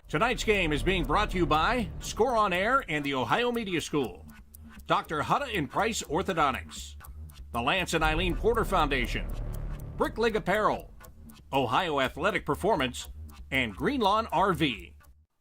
Tonight's game is being brought to you by Score on Air and the Ohio Media School, Dr. Hutta and Price Orthodontics, the Lance and Eileen Porter Foundation, Brick League Apparel, Ohio Athletic Performance, and Green Lawn RV.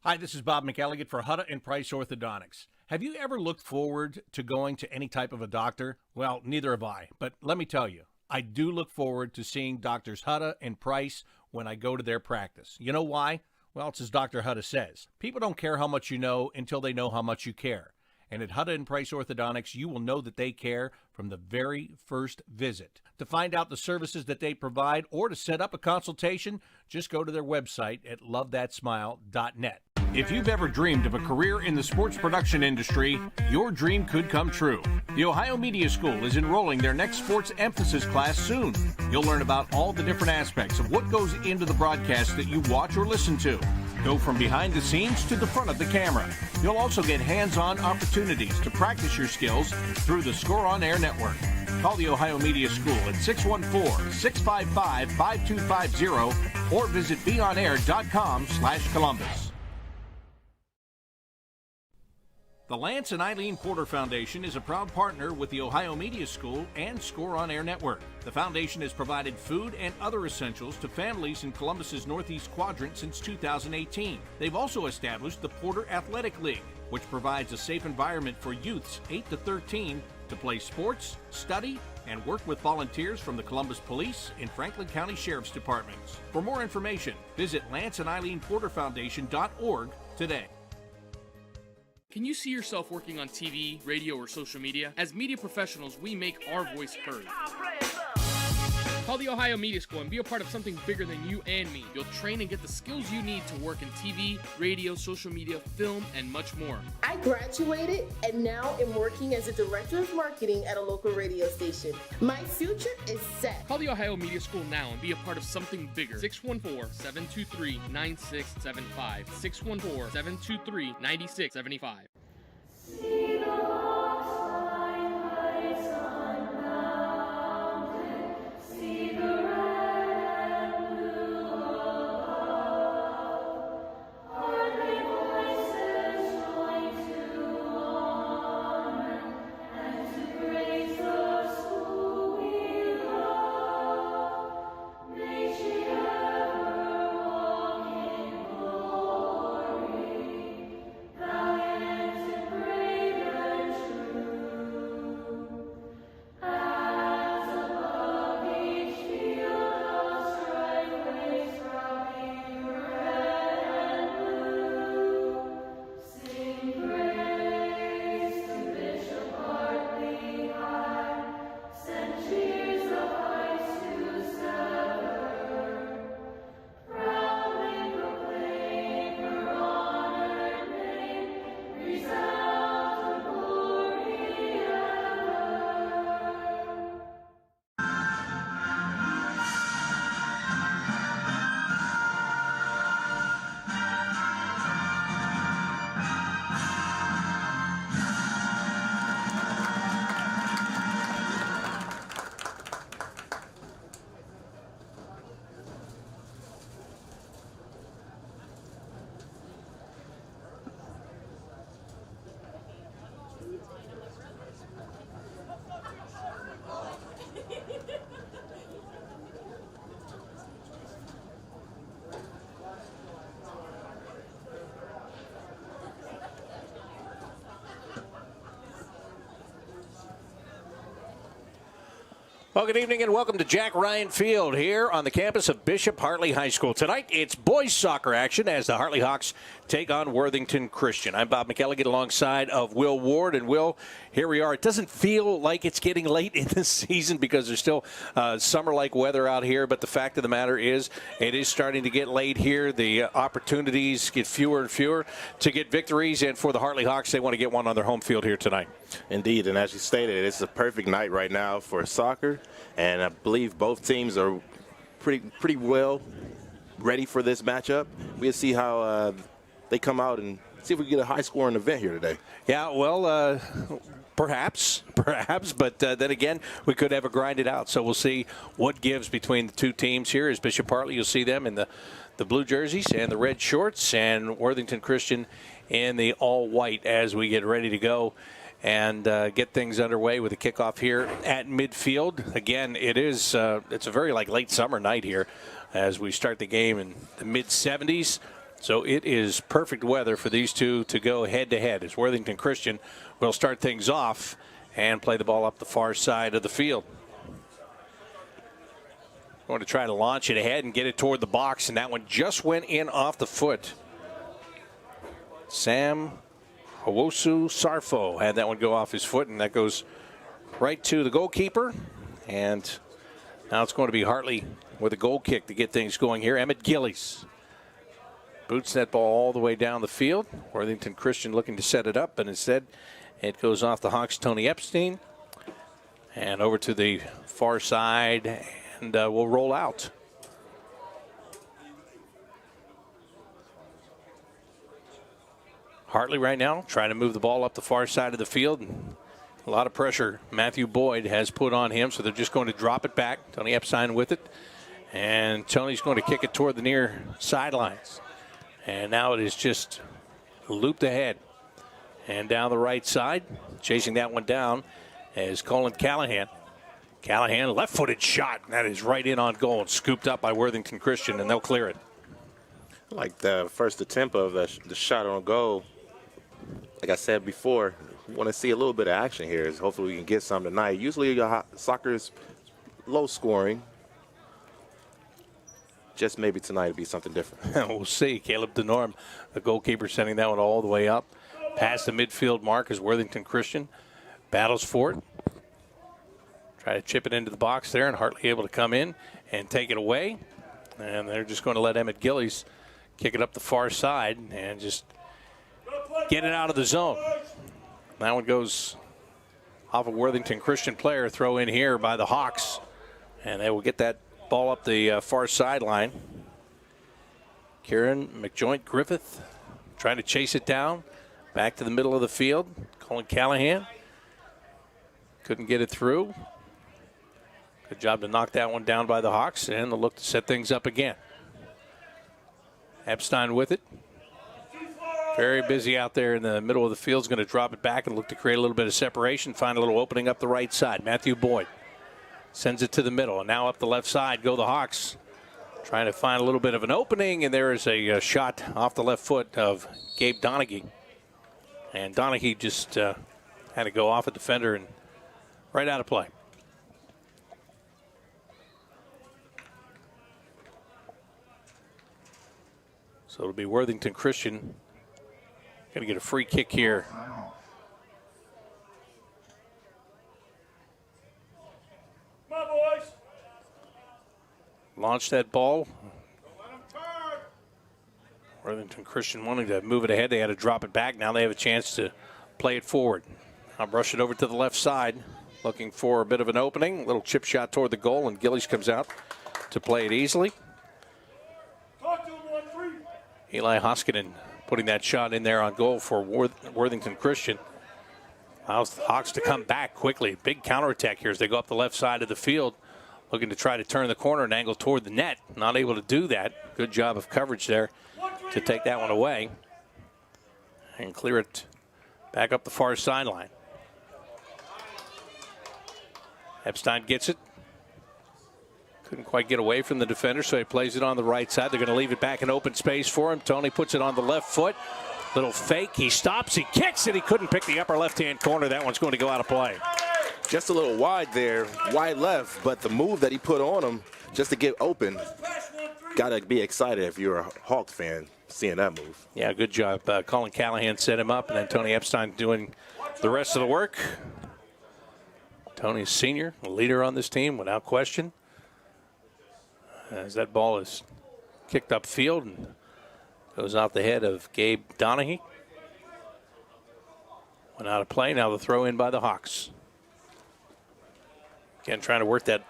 Hi, this is Bob McElligott for Hutta and Price Orthodontics. Have you ever looked forward to going to any type of a doctor? Well, neither have I, but let me tell you, I do look forward to seeing Doctors Hutta and Price when I go to their practice. You know why? Well, it's as Dr. Hutta says. People don't care how much you know until they know how much you care. And at Hutta and Price Orthodontics, you will know that they care from the very first visit. To find out the services that they provide or to set up a consultation, just go to their website at lovethatsmile.net. If you've ever dreamed of a career in the sports production industry, your dream could come true. The Ohio Media School is enrolling their next sports emphasis class soon. You'll learn about all the different aspects of what goes into the broadcast that you watch or listen to. Go from behind the scenes to the front of the camera. You'll also get hands-on opportunities to practice your skills through the Score on Air network. Call the Ohio Media School at 614-655-5250 or visit beonair.com/Columbus. The Lance and Eileen Porter Foundation is a proud partner with the Ohio Media School and Score on Air Network. The foundation has provided food and other essentials to families in Columbus's Northeast Quadrant since 2018. They've also established the Porter Athletic League, which provides a safe environment for youths 8 to 13 to play sports, study, and work with volunteers from the Columbus Police and Franklin County Sheriff's Departments. For more information, visit lanceandeileenporterfoundation.org today. Can you see yourself working on TV, radio, or social media? As media professionals, we make our voice heard. Call the Ohio Media School and be a part of something bigger than you and me. You'll train and get the skills you need to work in TV, radio, social media, film, and much more. I graduated and now am working as a director of marketing at a local radio station. My future is set. Call the Ohio Media School now and be a part of something bigger. 614-723-9675. 614-723-9675. Well, good evening and welcome to Jack Ryan Field here on the campus of Bishop Hartley High School. Tonight, it's boys soccer action as the Hartley Hawks take on Worthington Christian. I'm Bob McElligott alongside of Will Ward. And Will, here we are. It doesn't feel like it's getting late in the season because there's still summer-like weather out here. But the fact of the matter is it is starting to get late here. The opportunities get fewer and fewer to get victories. And for the Hartley Hawks, they want to get one on their home field here tonight. Indeed, and as you stated, it's a perfect night right now for soccer, and I believe both teams are pretty well ready for this matchup. We'll see how they come out and see if we get a high-scoring event here today. Yeah, well, Perhaps, but then again, we could have a grind it out. So we'll see what gives between the two teams here. As Bishop Hartley, you'll see them in the blue jerseys and the red shorts, and Worthington Christian in the all-white as we get ready to go and get things underway with a kickoff here at midfield. Again, it's a very late summer night here as we start the game in the mid-70s. So it is perfect weather for these two to go head-to-head as Worthington Christian will start things off and play the ball up the far side of the field. Going to try to launch it ahead and get it toward the box, and that one just went in off the foot. Sam Owosu Sarfo had that one go off his foot, and that goes right to the goalkeeper. And now it's going to be Hartley with a goal kick to get things going here. Emmett Gillies boots that ball all the way down the field. Worthington Christian looking to set it up, but instead it goes off the Hawks' Tony Epstein and over to the far side, and will roll out. Hartley right now trying to move the ball up the far side of the field. A lot of pressure Matthew Boyd has put on him, so they're just going to drop it back. Tony Epstein with it, and Tony's going to kick it toward the near sidelines. And now it is just looped ahead and down the right side. Chasing that one down is Colin Callahan. Callahan, left-footed shot. That is right in on goal and scooped up by Worthington Christian, and they'll clear it. Like the first attempt of the shot on goal, like I said before, we want to see a little bit of action here. Hopefully we can get some tonight. Usually soccer is low scoring. Just maybe tonight it'll be something different. We'll see. Caleb DeNorm, the goalkeeper, sending that one all the way up. Past the midfield mark as Worthington Christian battles for it. Try to chip it into the box there, and Hartley able to come in and take it away. And they're just going to let Emmett Gillies kick it up the far side and just get it out of the zone. That one goes off a Worthington Christian player. Throw in here by the Hawks. And they will get that ball up the far sideline. Kieran McJoint Griffith trying to chase it down. Back to the middle of the field. Colin Callahan couldn't get it through. Good job to knock that one down by the Hawks, and they'll look to set things up again. Epstein with it. Very busy out there in the middle of the field. Is going to drop it back and look to create a little bit of separation. Find a little opening up the right side. Matthew Boyd sends it to the middle, and now up the left side go the Hawks. Trying to find a little bit of an opening, and there is a shot off the left foot of Gabe Donaghy. And Donaghy just had to go off a defender and right out of play. So it'll be Worthington Christian going to get a free kick here. Come on, boys. Launch that ball. Worthington Christian wanting to move it ahead. They had to drop it back. Now they have a chance to play it forward. I'll brush it over to the left side. Looking for a bit of an opening. Little chip shot toward the goal, and Gillies comes out to play it easily. Talk to him on 3. Eli Hoskinen putting that shot in there on goal for Worthington Christian. Allows the Hawks to come back quickly. Big counterattack here as they go up the left side of the field. Looking to try to turn the corner and angle toward the net. Not able to do that. Good job of coverage there to take that one away and clear it back up the far sideline. Epstein gets it. Couldn't quite get away from the defender, so he plays it on the right side. They're going to leave it back in open space for him. Tony puts it on the left foot. Little fake. He stops. He kicks it. He couldn't pick the upper left-hand corner. That one's going to go out of play. Just a little wide there, wide left, but the move that he put on him just to get open, got to be excited if you're a Hawks fan seeing that move. Yeah, good job. Colin Callahan set him up, and then Tony Epstein doing the rest of the work. Tony's senior, a leader on this team without question. As that ball is kicked upfield and goes out the head of Gabe Donaghy. Went out of play. Now the throw in by the Hawks. Again, trying to work that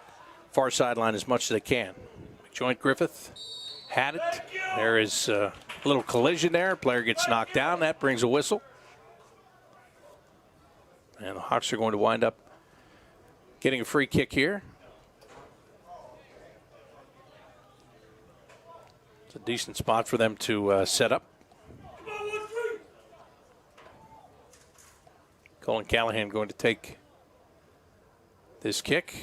far sideline as much as they can. McJoint Griffith had it. There is a little collision there. Player gets knocked down. That brings a whistle. And the Hawks are going to wind up getting a free kick here. It's a decent spot for them to set up. Colin Callahan going to take this kick.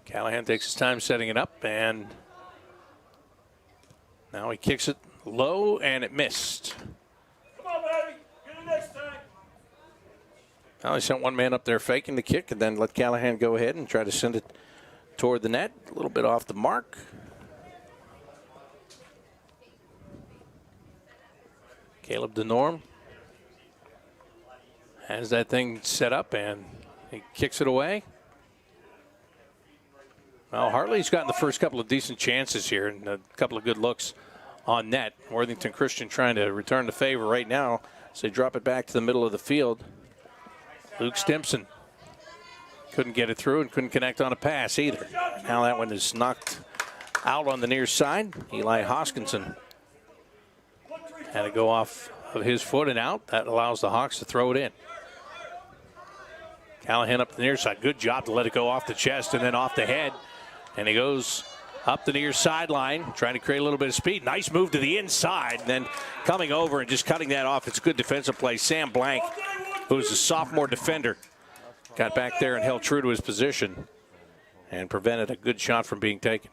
Callahan takes his time setting it up, and now he kicks it low, and it missed. Come on, baby. Get it next time. Now he sent one man up there faking the kick, and then let Callahan go ahead and try to send it toward the net. A little bit off the mark. Caleb DeNorm has that thing set up, and he kicks it away. Well, Hartley's gotten the first couple of decent chances here and a couple of good looks on net. Worthington Christian trying to return the favor right now as they drop it back to the middle of the field. Luke Stimson couldn't get it through and couldn't connect on a pass either. Now that one is knocked out on the near side. Eli Hoskinson had to go off of his foot and out. That allows the Hawks to throw it in. Callahan up the near side. Good job to let it go off the chest and then off the head. And he goes up the near sideline, trying to create a little bit of speed. Nice move to the inside. And then coming over and just cutting that off. It's a good defensive play. Sam Blank, who's a sophomore defender, got back there and held true to his position and prevented a good shot from being taken.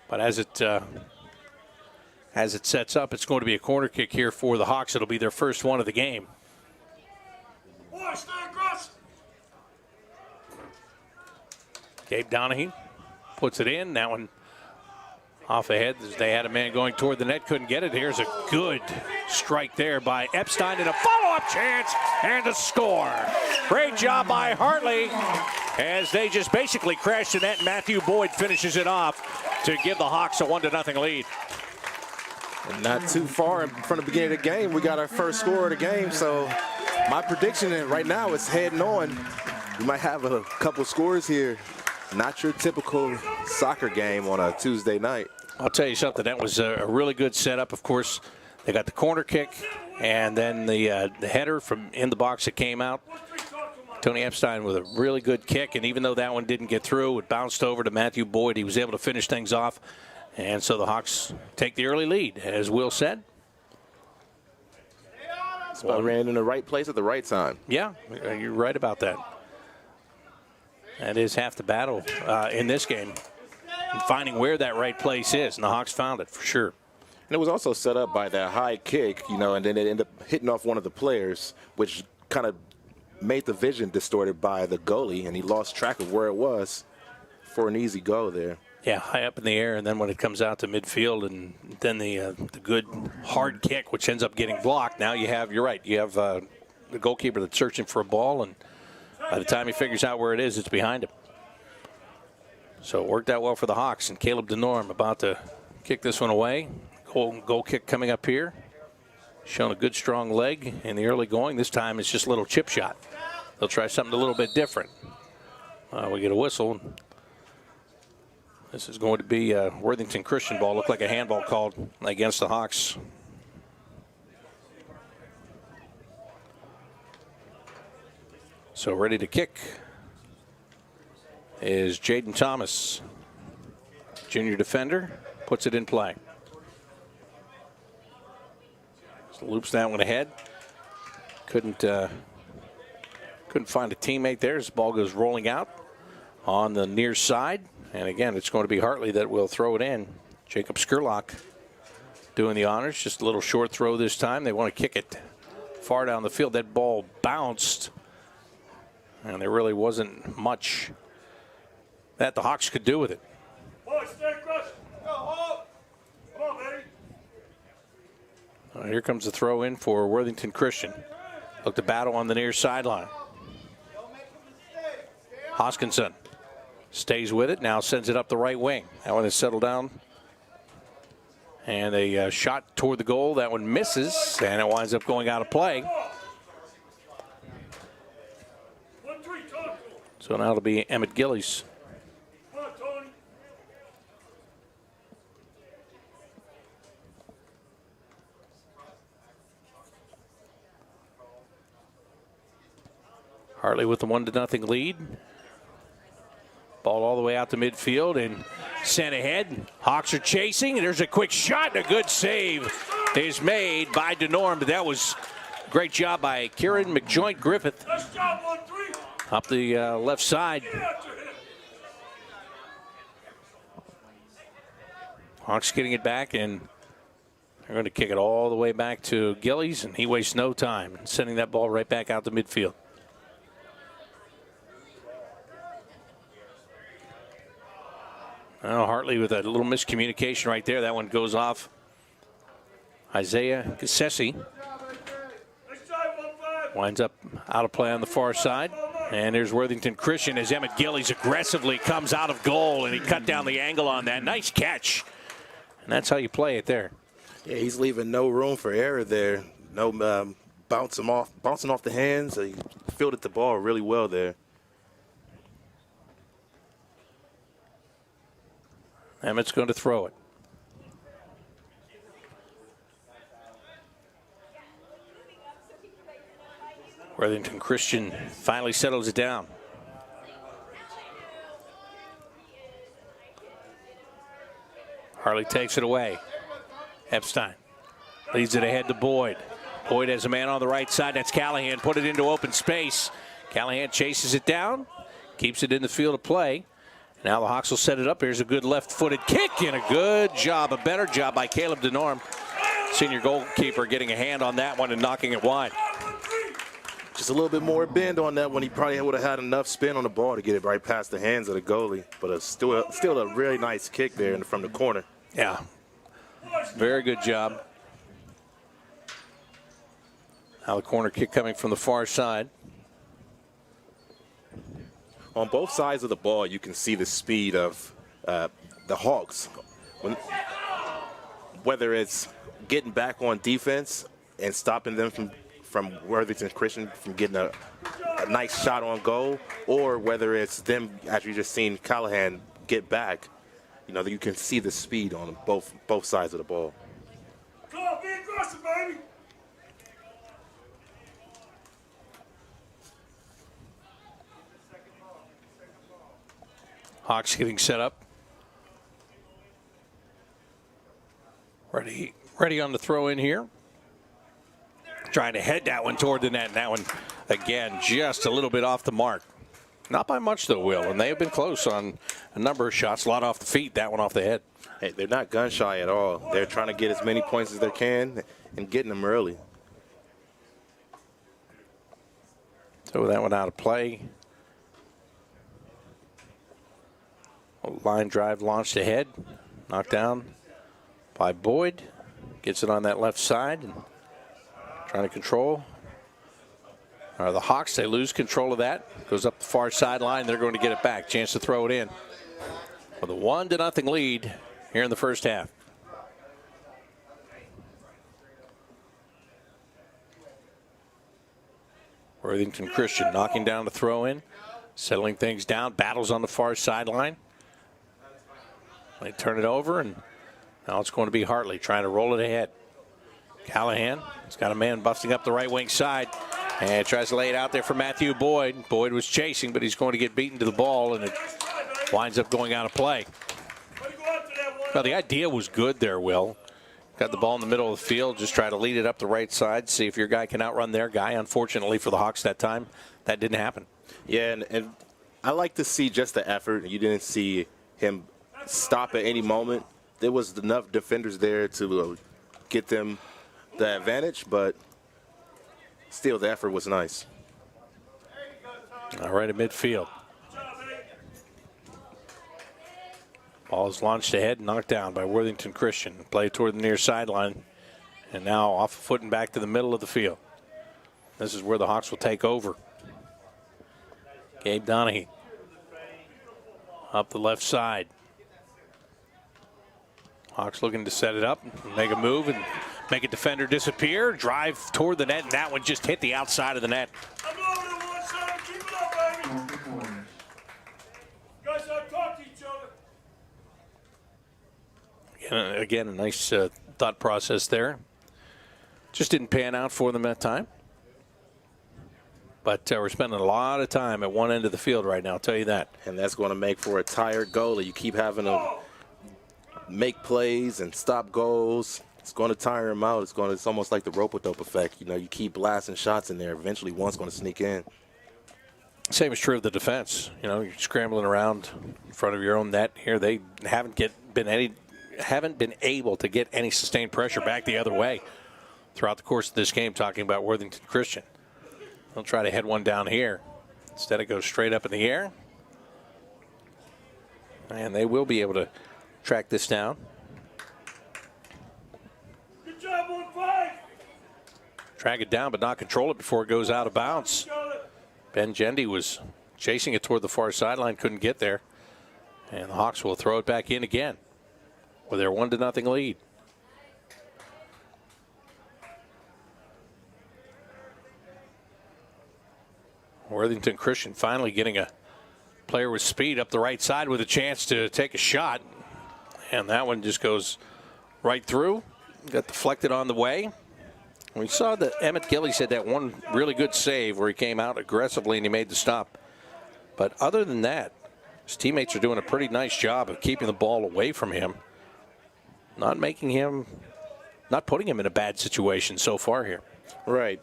But as it sets up, it's going to be a corner kick here for the Hawks. It'll be their first one of the game. Boys, stay across. Gabe Donahue puts it in. That one off ahead. They had a man going toward the net, couldn't get it. Here's a good strike there by Epstein and a follow-up chance and a score. Great job by Hartley as they just basically crashed the net. And Matthew Boyd finishes it off to give the Hawks a 1-0 lead. And not too far from the beginning of the game, we got our first score of the game. So my prediction right now is heading on. We might have a couple scores here. Not your typical soccer game on a Tuesday night. I'll tell you something. That was a really good setup. Of course, they got the corner kick and then the header from in the box that came out. Tony Epstein with a really good kick, and even though that one didn't get through, it bounced over to Matthew Boyd. He was able to finish things off, and so the Hawks take the early lead, as Will said. Well, ran in the right place at the right time. Yeah, you're right about that. That is half the battle in this game, finding where that right place is, and the Hawks found it for sure. And it was also set up by that high kick, and then it ended up hitting off one of the players, which kind of made the vision distorted by the goalie, and he lost track of where it was for an easy goal there. Yeah, high up in the air, and then when it comes out to midfield, and then the good hard kick, which ends up getting blocked. Now you're right, you have the goalkeeper that's searching for a ball, and by the time he figures out where it is, it's behind him. So it worked out well for the Hawks, and Caleb DeNorm about to kick this one away. Goal kick coming up here. Shown a good strong leg in the early going. This time it's just a little chip shot. They'll try something a little bit different. We get a whistle. This is going to be a Worthington Christian ball. Looked like a handball called against the Hawks. So ready to kick is Jaden Thomas, junior defender, puts it in play. So loops that one ahead. Couldn't find a teammate there as the ball goes rolling out on the near side. And again, it's going to be Hartley that will throw it in. Jacob Skurlock doing the honors. Just a little short throw this time. They want to kick it far down the field. That ball bounced, and there really wasn't much that the Hawks could do with it. Boys, stay across. Go home. Come on, baby. Here comes the throw in for Worthington Christian. Look to battle on the near sideline. Hoskinson stays with it, now sends it up the right wing. That one is settled down. And a shot toward the goal. That one misses, and it winds up going out of play. So now it'll be Emmett Gillies. Come on, Tony. Hartley with the 1-0 lead. Ball all the way out to midfield and sent ahead. Hawks are chasing, and there's a quick shot, and a good save is made by DeNorm, but that was a great job by Kieran McJoint Griffith up the left side. Hawks getting it back, and they're going to kick it all the way back to Gillies, and he wastes no time sending that ball right back out to midfield. Well, Hartley with a little miscommunication right there. That one goes off. Isaiah Gassesi winds up out of play on the far side. And there's Worthington Christian as Emmett Gillies aggressively comes out of goal, and he cut down the angle on that. Nice catch. And that's how you play it there. Yeah, he's leaving no room for error there. No bouncing off the hands. He fielded the ball really well there. Emmett's going to throw it. Worthington Christian finally settles it down. Hartley takes it away. Epstein leads it ahead to Boyd. Boyd has a man on the right side. That's Callahan. Put it into open space. Callahan chases it down, keeps it in the field of play. Now the Hawks will set it up. Here's a good left-footed kick and a good job, a better job by Caleb DeNorm. Senior goalkeeper getting a hand on that one and knocking it wide. Just a little bit more bend on that one. He probably would have had enough spin on the ball to get it right past the hands of the goalie. But still a really nice kick there from the corner. Yeah, very good job. Now the corner kick coming from the far side. On both sides of the ball, you can see the speed of the Hawks. Whether it's getting back on defense and stopping them from Worthington Christian from getting a nice shot on goal, or whether it's them, as you just seen Callahan get back, you can see the speed on both sides of the ball. Come on, be aggressive, baby. Hawks getting set up. Ready on the throw in here. Trying to head that one toward the net. And that one, again, just a little bit off the mark. Not by much, though, Will. And they have been close on a number of shots. A lot off the feet, that one off the head. Hey, they're not gun shy at all. They're trying to get as many points as they can and getting them early. So that one out of play. Line drive launched ahead. Knocked down by Boyd. Gets it on that left side. And trying to control. The Hawks, they lose control of that. Goes up the far sideline. They're going to get it back. Chance to throw it in. With a 1-0 lead here in the first half. Worthington Christian knocking down the throw in. Settling things down. Battles on the far sideline. They turn it over, and now it's going to be Hartley trying to roll it ahead. Callahan has got a man busting up the right wing side and tries to lay it out there for Matthew Boyd. Boyd was chasing, but he's going to get beaten to the ball, and it winds up going out of play. Well, the idea was good there, Will. Got the ball in the middle of the field, just try to lead it up the right side, see if your guy can outrun their guy. Unfortunately for the Hawks that time, that didn't happen. Yeah, and I like to see just the effort. You didn't see him stop at any moment. There was enough defenders there to get them the advantage, but still the effort was nice. All right, at midfield. Ball is launched ahead and knocked down by Worthington Christian. Play toward the near sideline, and now off a foot and back to the middle of the field. This is where the Hawks will take over. Gabe Donahue up the left side. Hawks looking to set it up, make a move, and make a defender disappear. Drive toward the net, and that one just hit the outside of the net. I'm over to one side. Keep it up, baby. Guys, talk to each other. Again, a nice thought process there. Just didn't pan out for them that time. But we're spending a lot of time at one end of the field right now, I'll tell you that. And that's going to make for a tired goalie. You keep having to make plays and stop goals. It's going to tire him out. It's almost like the rope-a-dope effect. You know, you keep blasting shots in there. Eventually, one's going to sneak in. Same is true of the defense. You know, you're scrambling around in front of your own net here. They haven't been able to get any sustained pressure back the other way throughout the course of this game, talking about Worthington Christian. They'll try to head one down here. Instead, it goes straight up in the air. And they will be able to track this down. Good job on 5. Track it down, but not control it before it goes out of bounds. Ben Gendy was chasing it toward the far sideline, couldn't get there. And the Hawks will throw it back in again with their 1-0 lead. Worthington Christian finally getting a player with speed up the right side with a chance to take a shot. And that one just goes right through. Got deflected on the way. We saw that Emmett Gillies had that one really good save where he came out aggressively and he made the stop. But other than that, his teammates are doing a pretty nice job of keeping the ball away from him. Not putting him in a bad situation so far here. Right.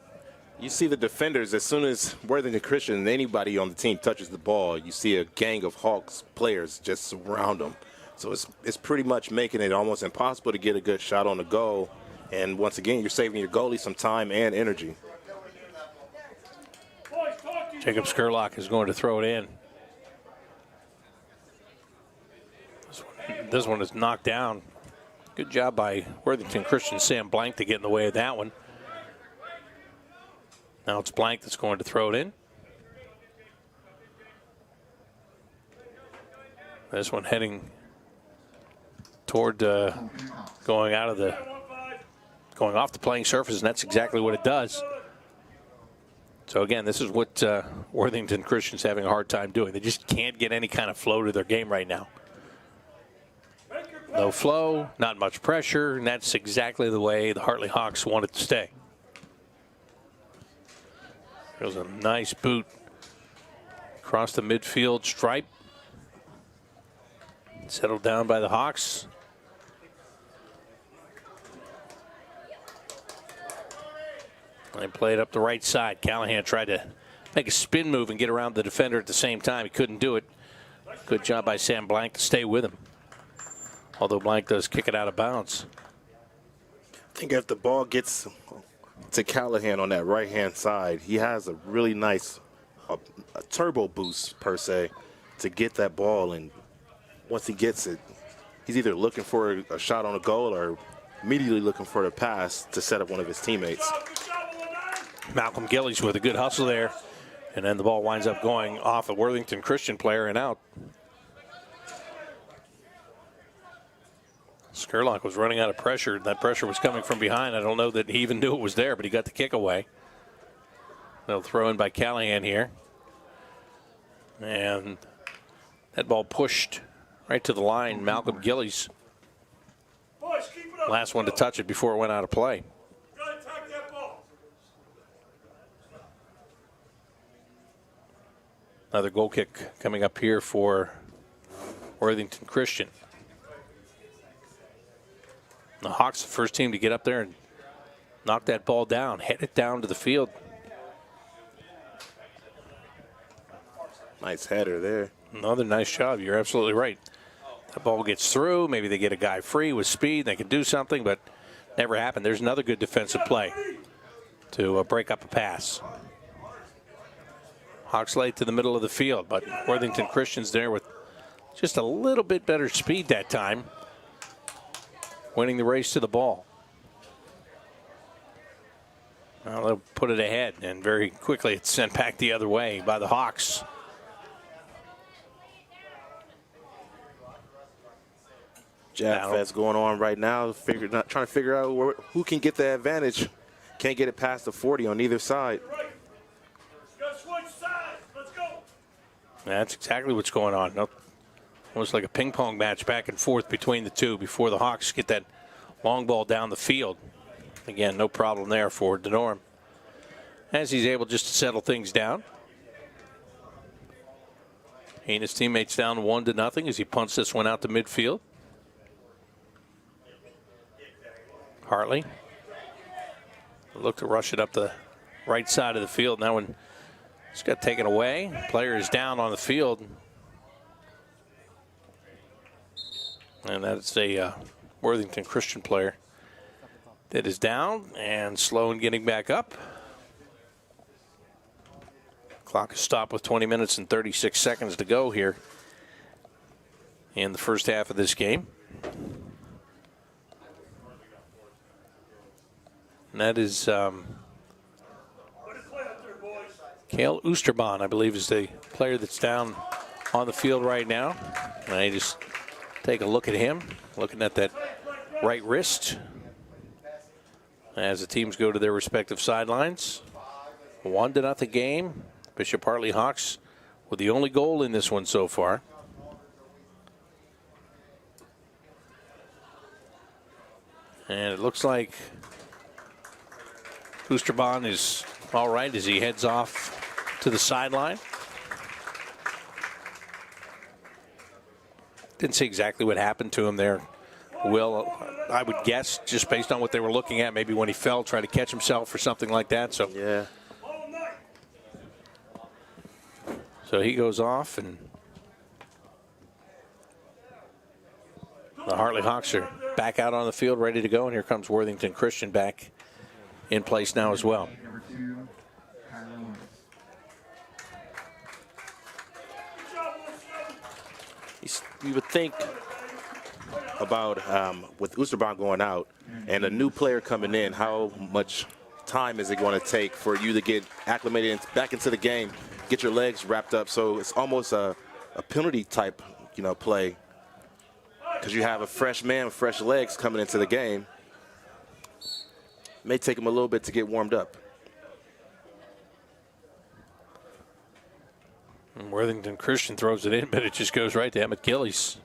You see the defenders, as soon as Worthington Christian and anybody on the team touches the ball, you see a gang of Hawks players just surround them. So it's pretty much making it almost impossible to get a good shot on the goal. And once again, you're saving your goalie some time and energy. Jacob Skurlock is going to throw it in. This one is knocked down. Good job by Worthington Christian Sam Blank to get in the way of that one. Now it's Blank that's going to throw it in. This one heading toward going off the playing surface, and that's exactly what it does. So again, this is what Worthington Christian's having a hard time doing. They just can't get any kind of flow to their game right now. No flow, not much pressure, and that's exactly the way the Hartley Hawks want it to stay. There's a nice boot across the midfield stripe. Settled down by the Hawks. They played up the right side. Callahan tried to make a spin move and get around the defender at the same time. He couldn't do it. Good job by Sam Blank to stay with him. Although Blank does kick it out of bounds. I think if the ball gets to Callahan on that right-hand side, he has a really nice a turbo boost, per se, to get that ball. And once he gets it, he's either looking for a shot on a goal or immediately looking for a pass to set up one of his teammates. Malcolm Gillies with a good hustle there. And then the ball winds up going off a Worthington Christian player and out. Skurlock was running out of pressure. That pressure was coming from behind. I don't know that he even knew it was there, but he got the kick away. They'll throw in by Callahan here. And that ball pushed right to the line. Malcolm Gillies, last one to touch it before it went out of play. Another goal kick coming up here for Worthington Christian. The Hawks, the first team to get up there and knock that ball down, head it down to the field. Nice header there. Another nice job. You're absolutely right. That ball gets through. Maybe they get a guy free with speed. They can do something, but never happened. There's another good defensive play to break up a pass. Hawks late to the middle of the field, but Worthington Christian's there with just a little bit better speed that time, winning the race to the ball. Well, they'll put it ahead, and very quickly it's sent back the other way by the Hawks. Jab fest going on right now, trying to figure out who can get the advantage. Can't get it past the 40 on either side. That's exactly what's going on. Almost like a ping pong match back and forth between the two before the Hawks get that long ball down the field. Again, no problem there for DeNorm. as he's able just to settle things down. He and his teammates down 1-0 as he punts this one out to midfield. Hartley look to rush it up the right side of the field. Now when it's got taken away, player is down on the field. And that's a Worthington Christian player that is down and slow in getting back up. Clock is stopped with 20 minutes and 36 seconds to go here in the first half of this game. And that is Kale Oosterbaan, I believe, is the player that's down on the field right now. And I just take a look at him, looking at that right wrist as the teams go to their respective sidelines. 1-0 game. Bishop Hartley Hawks with the only goal in this one so far. And it looks like Oosterbaan is all right as he heads off to the sideline. Didn't see exactly what happened to him there. Will, I would guess, just based on what they were looking at, maybe when he fell, try to catch himself or something like that. So Yeah. So he goes off, and the Hartley Hawks are back out on the field, ready to go. And here comes Worthington Christian back in place now as well. You would think about with Oosterbaan going out and a new player coming in, how much time is it going to take for you to get acclimated back into the game, get your legs wrapped up? So it's almost a penalty type, play, because you have a fresh man with fresh legs coming into the game. May take him a little bit to get warmed up. And Worthington Christian throws it in, but it just goes right to Emmett Gillies.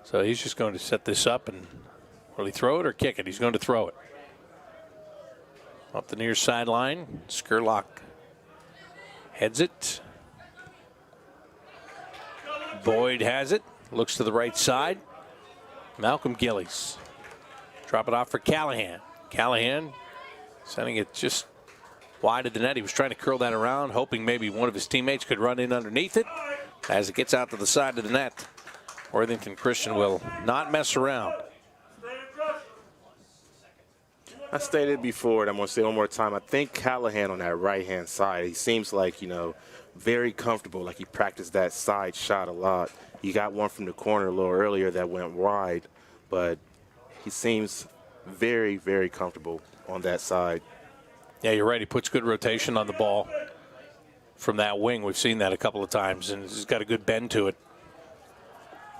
So he's just going to set this up, and will he throw it or kick it? He's going to throw it. Up the near sideline, Skurlock heads it. Boyd has it, looks to the right side. Malcolm Gillies. Drop it off for Callahan. Callahan sending it just wide of the net. He was trying to curl that around, hoping maybe one of his teammates could run in underneath it. As it gets out to the side of the net, Worthington Christian will not mess around. I stated before, and I'm going to say it one more time, I think Callahan on that right-hand side, he seems like, very comfortable, like he practiced that side shot a lot. He got one from the corner a little earlier that went wide, but he seems very, very comfortable on that side. Yeah, you're right. He puts good rotation on the ball from that wing. We've seen that a couple of times, and he's got a good bend to it.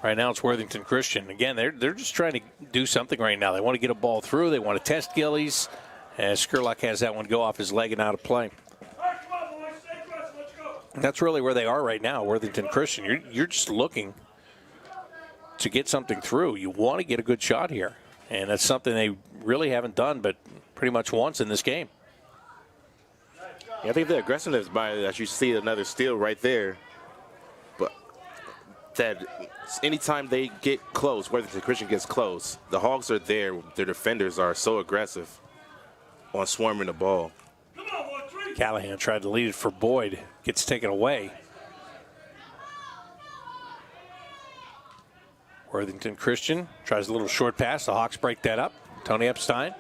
Right now it's Worthington Christian. Again, they're just trying to do something right now. They want to get a ball through. They want to test Gillies. As Skurlock has that one go off his leg and out of play. And that's really where they are right now, Worthington Christian. You're just looking to get something through. You want to get a good shot here. And that's something they really haven't done but pretty much once in this game. Yeah, I think the aggressiveness by that, you see another steal right there. But that anytime they get close, Worthington Christian gets close, the Hogs are there. Their defenders are so aggressive on swarming the ball. Callahan tried to lead it for Boyd. Gets taken away. Worthington Christian tries a little short pass. The Hawks break that up. Tony Epstein.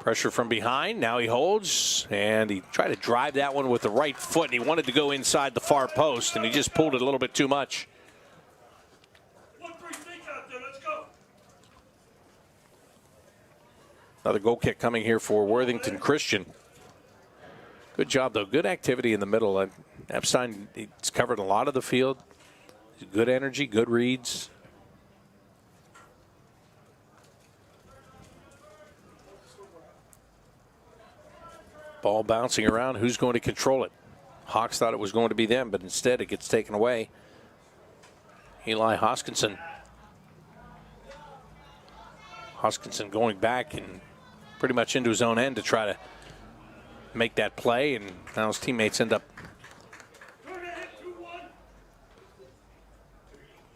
Pressure from behind. Now he holds, and he tried to drive that one with the right foot, and he wanted to go inside the far post, and he just pulled it a little bit too much. Another goal kick coming here for Worthington Christian. Good job, though. Good activity in the middle. Epstein, he's covered a lot of the field. Good energy, good reads. Ball bouncing around. Who's going to control it? Hawks thought it was going to be them, but instead it gets taken away. Eli Hoskinson. Hoskinson going back and pretty much into his own end to try to make that play, and now his teammates end up.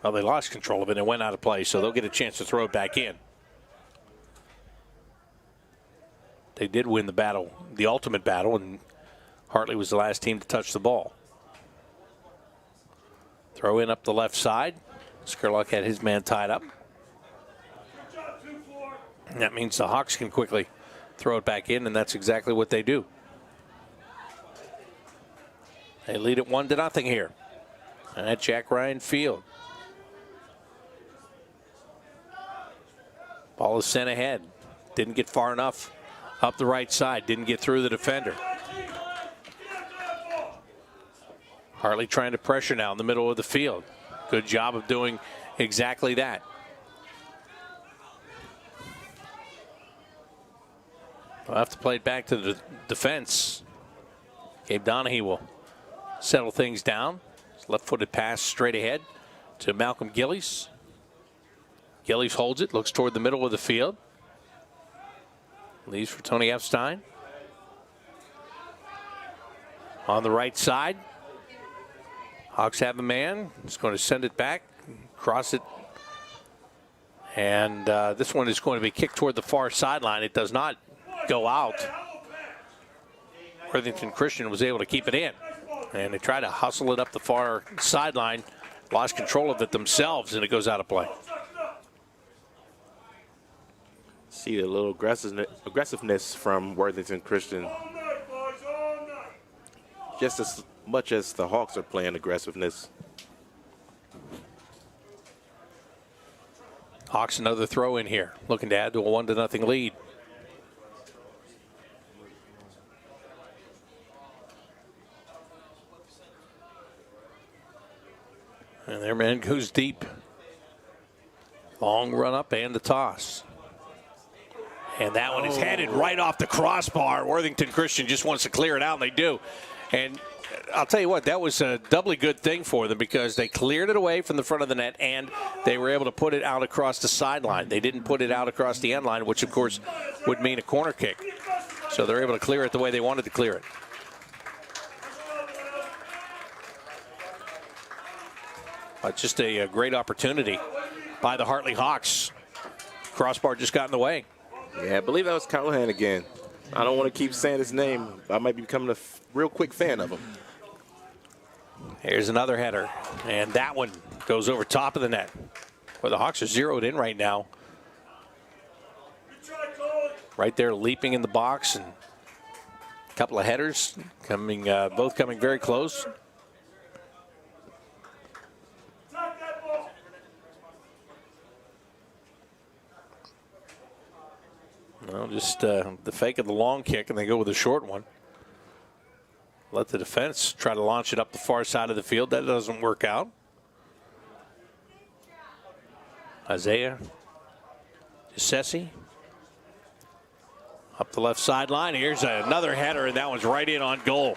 Well, they lost control of it and it went out of play, so they'll get a chance to throw it back in. They did win the battle, the ultimate battle, and Hartley was the last team to touch the ball. Throw in up the left side. Skurlock had his man tied up. And that means the Hawks can quickly throw it back in, and that's exactly what they do. They lead it 1-0 here. And at Jack Ryan Field. Ball is sent ahead. Didn't get far enough up the right side. Didn't get through the defender. Hartley trying to pressure now in the middle of the field. Good job of doing exactly that. We'll have to play it back to the defense. Gabe Donahue will settle things down. Left-footed pass straight ahead to Malcolm Gillies. Gillies holds it, looks toward the middle of the field. Leaves for Tony Epstein. On the right side. Hawks have a man. He's going to send it back, cross it. And this one is going to be kicked toward the far sideline. It does not go out. Worthington Christian was able to keep it in. And they try to hustle it up the far sideline. Lost control of it themselves, and it goes out of play. See a little aggressiveness from Worthington Christian. Just as much as the Hawks are playing aggressiveness. Hawks another throw in here, looking to add to a 1-0 lead. And their man goes deep. Long run up and the toss. And that one is headed right off the crossbar. Worthington Christian just wants to clear it out, and they do. And I'll tell you what, that was a doubly good thing for them because they cleared it away from the front of the net and they were able to put it out across the sideline. They didn't put it out across the end line, which of course would mean a corner kick. So they're able to clear it the way they wanted to clear it. But just a great opportunity by the Hartley Hawks. Crossbar just got in the way. Yeah, I believe that was Callahan again. I don't want to keep saying his name. I might be becoming a real quick fan of him. Here's another header, and that one goes over top of the net. Well, the Hawks are zeroed in right now. Right there, leaping in the box, and a couple of headers coming, both coming very close. Well, just the fake of the long kick, and they go with a short one. Let the defense try to launch it up the far side of the field. That doesn't work out. Isaiah Gisesi up the left sideline. Here's another header, and that one's right in on goal.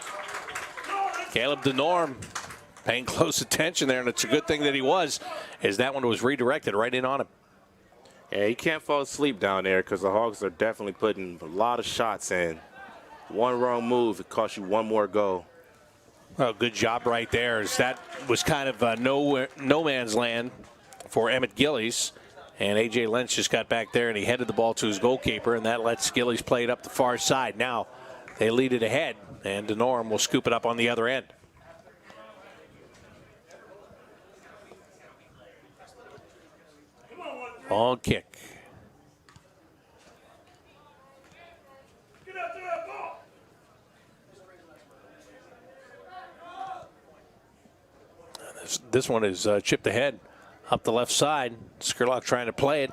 Caleb DeNorm paying close attention there, and it's a good thing that he was, as that one was redirected right in on him. Yeah, you can't fall asleep down there because the Hawks are definitely putting a lot of shots in. One wrong move, it costs you one more goal. Well, good job right there. As that was kind of no man's land for Emmett Gillies. And A.J. Lynch just got back there, and he headed the ball to his goalkeeper, and that lets Gillies play it up the far side. Now they lead it ahead, and DeNorm will scoop it up on the other end. Long kick. This one is chipped ahead up the left side. Skurlock trying to play it.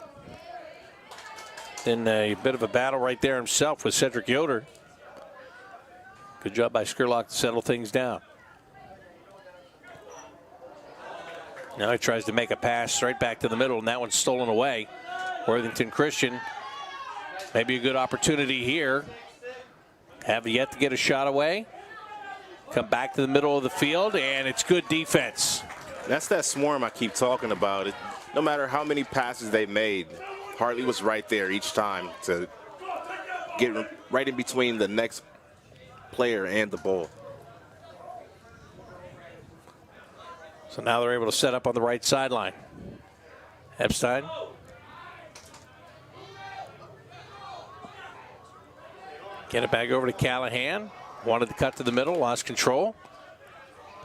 Then a bit of a battle right there himself with Cedric Yoder. Good job by Skurlock to settle things down. Now he tries to make a pass right back to the middle, and that one's stolen away. Worthington Christian, maybe a good opportunity here. Have yet to get a shot away. Come back to the middle of the field, and it's good defense. That's that swarm I keep talking about. No matter how many passes they made, Hartley was right there each time to get right in between the next player and the ball. So now they're able to set up on the right sideline. Epstein. Get it back over to Callahan. Wanted to cut to the middle, lost control.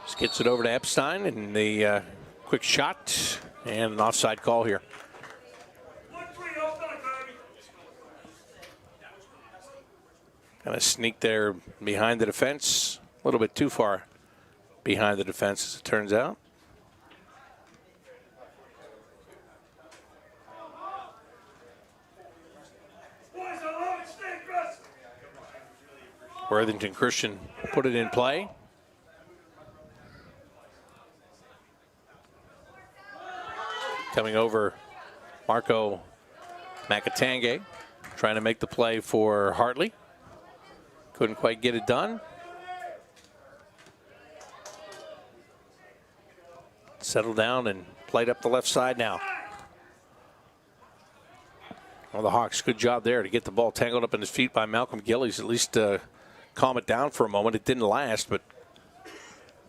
Just gets it over to Epstein, and the quick shot and an offside call here. 1-3 offside, baby. Kind of sneak there behind the defense. A little bit too far behind the defense, as it turns out. Boys, I love it. Stay aggressive. Worthington Christian put it in play. Coming over, Marco Makatange trying to make the play for Hartley. Couldn't quite get it done. Settled down and played up the left side now. Well, the Hawks, good job there to get the ball tangled up in his feet by Malcolm Gillies. At least calm it down for a moment. It didn't last, but it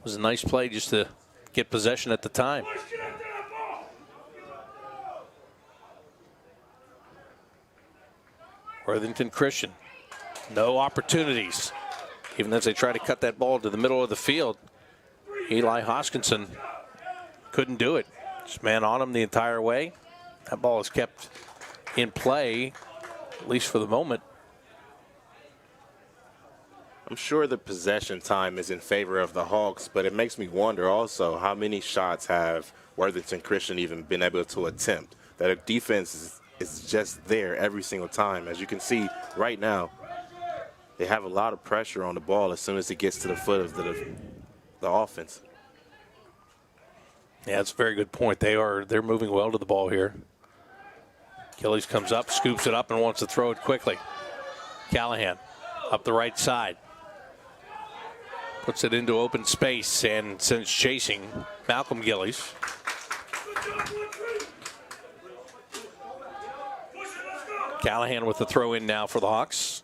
was a nice play just to get possession at the time. Boys, get out there, ball. Worthington Christian, no opportunities. Even as they try to cut that ball to the middle of the field, Eli Hoskinson couldn't do it. Just man on him the entire way. That ball is kept in play, at least for the moment. I'm sure the possession time is in favor of the Hawks, but it makes me wonder also how many shots have Worthington Christian even been able to attempt. That defense is just there every single time. As you can see right now, they have a lot of pressure on the ball as soon as it gets to the foot of the offense. Yeah, that's a very good point. They're moving well to the ball here. Gillies comes up, scoops it up, and wants to throw it quickly. Callahan up the right side. Puts it into open space and sends chasing Malcolm Gillies. Good job, 1-3. Push it, let's go. Callahan with the throw in now for the Hawks.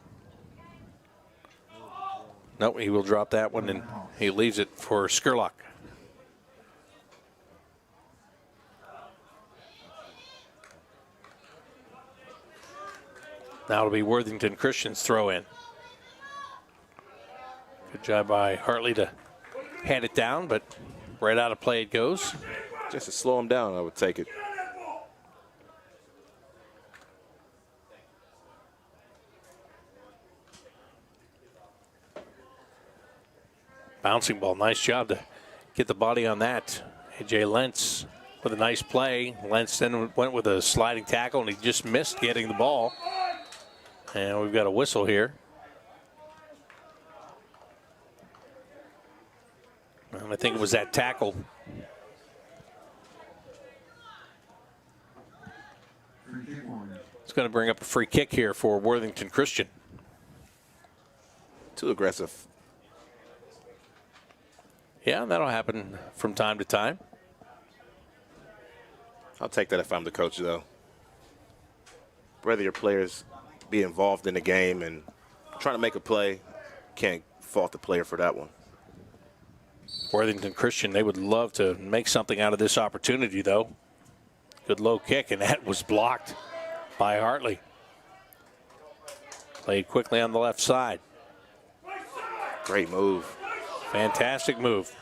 Nope, he will drop that one, and he leaves it for Skurlock. Now it'll be Worthington Christian's throw in. Good job by Hartley to hand it down, but right out of play it goes. Just to slow him down, I would take it. Get on that ball. Bouncing ball, nice job to get the body on that. AJ Lentz with a nice play. Lentz then went with a sliding tackle, and he just missed getting the ball. And we've got a whistle here. And I think it was that tackle. It's going to bring up a free kick here for Worthington Christian. Too aggressive. Yeah, that'll happen from time to time. I'll take that if I'm the coach, though. Whether your players be involved in the game and trying to make a play, can't fault the player for that one. Worthington Christian, they would love to make something out of this opportunity, though. Good low kick, and that was blocked by Hartley. Played quickly on the left side. Great move. Fantastic move.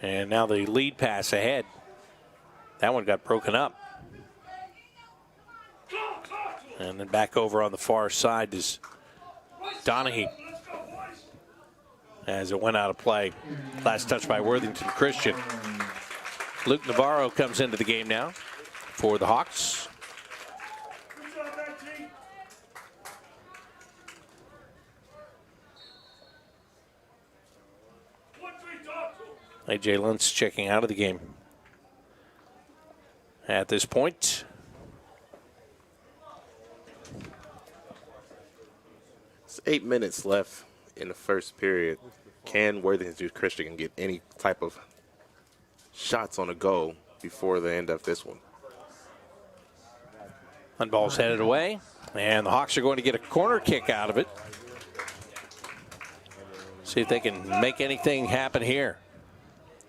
And now the lead pass ahead. That one got broken up. And then back over on the far side is Donahue. As it went out of play. Last touch by Worthington Christian. Luke Navarro comes into the game now for the Hawks. Good job, 19. AJ Lentz checking out of the game at this point. It's 8 minutes left in the first period. Can Worthington Christian get any type of shots on the goal before the end of this one? And ball's headed away. And the Hawks are going to get a corner kick out of it. See if they can make anything happen here.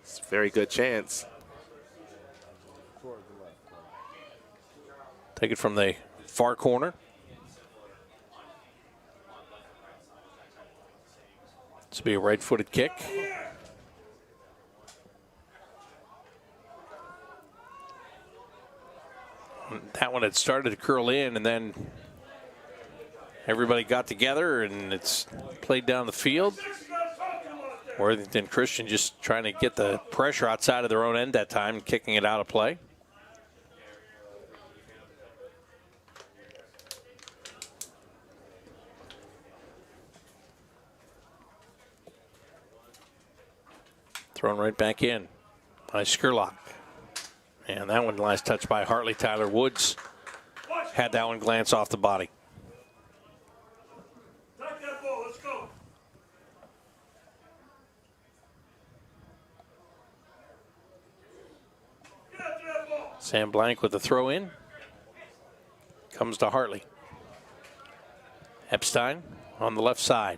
It's a very good chance. Take it from the far corner. This will be a right-footed kick. That one had started to curl in, and then everybody got together, and it's played down the field. Worthington Christian just trying to get the pressure outside of their own end that time, kicking it out of play. Thrown right back in by Skurlock. And that one last touch by Hartley. Tyler Woods had that one glance off the body. Take that ball, let's go. Get after that ball. Sam Blank with the throw in. Comes to Hartley. Epstein on the left side.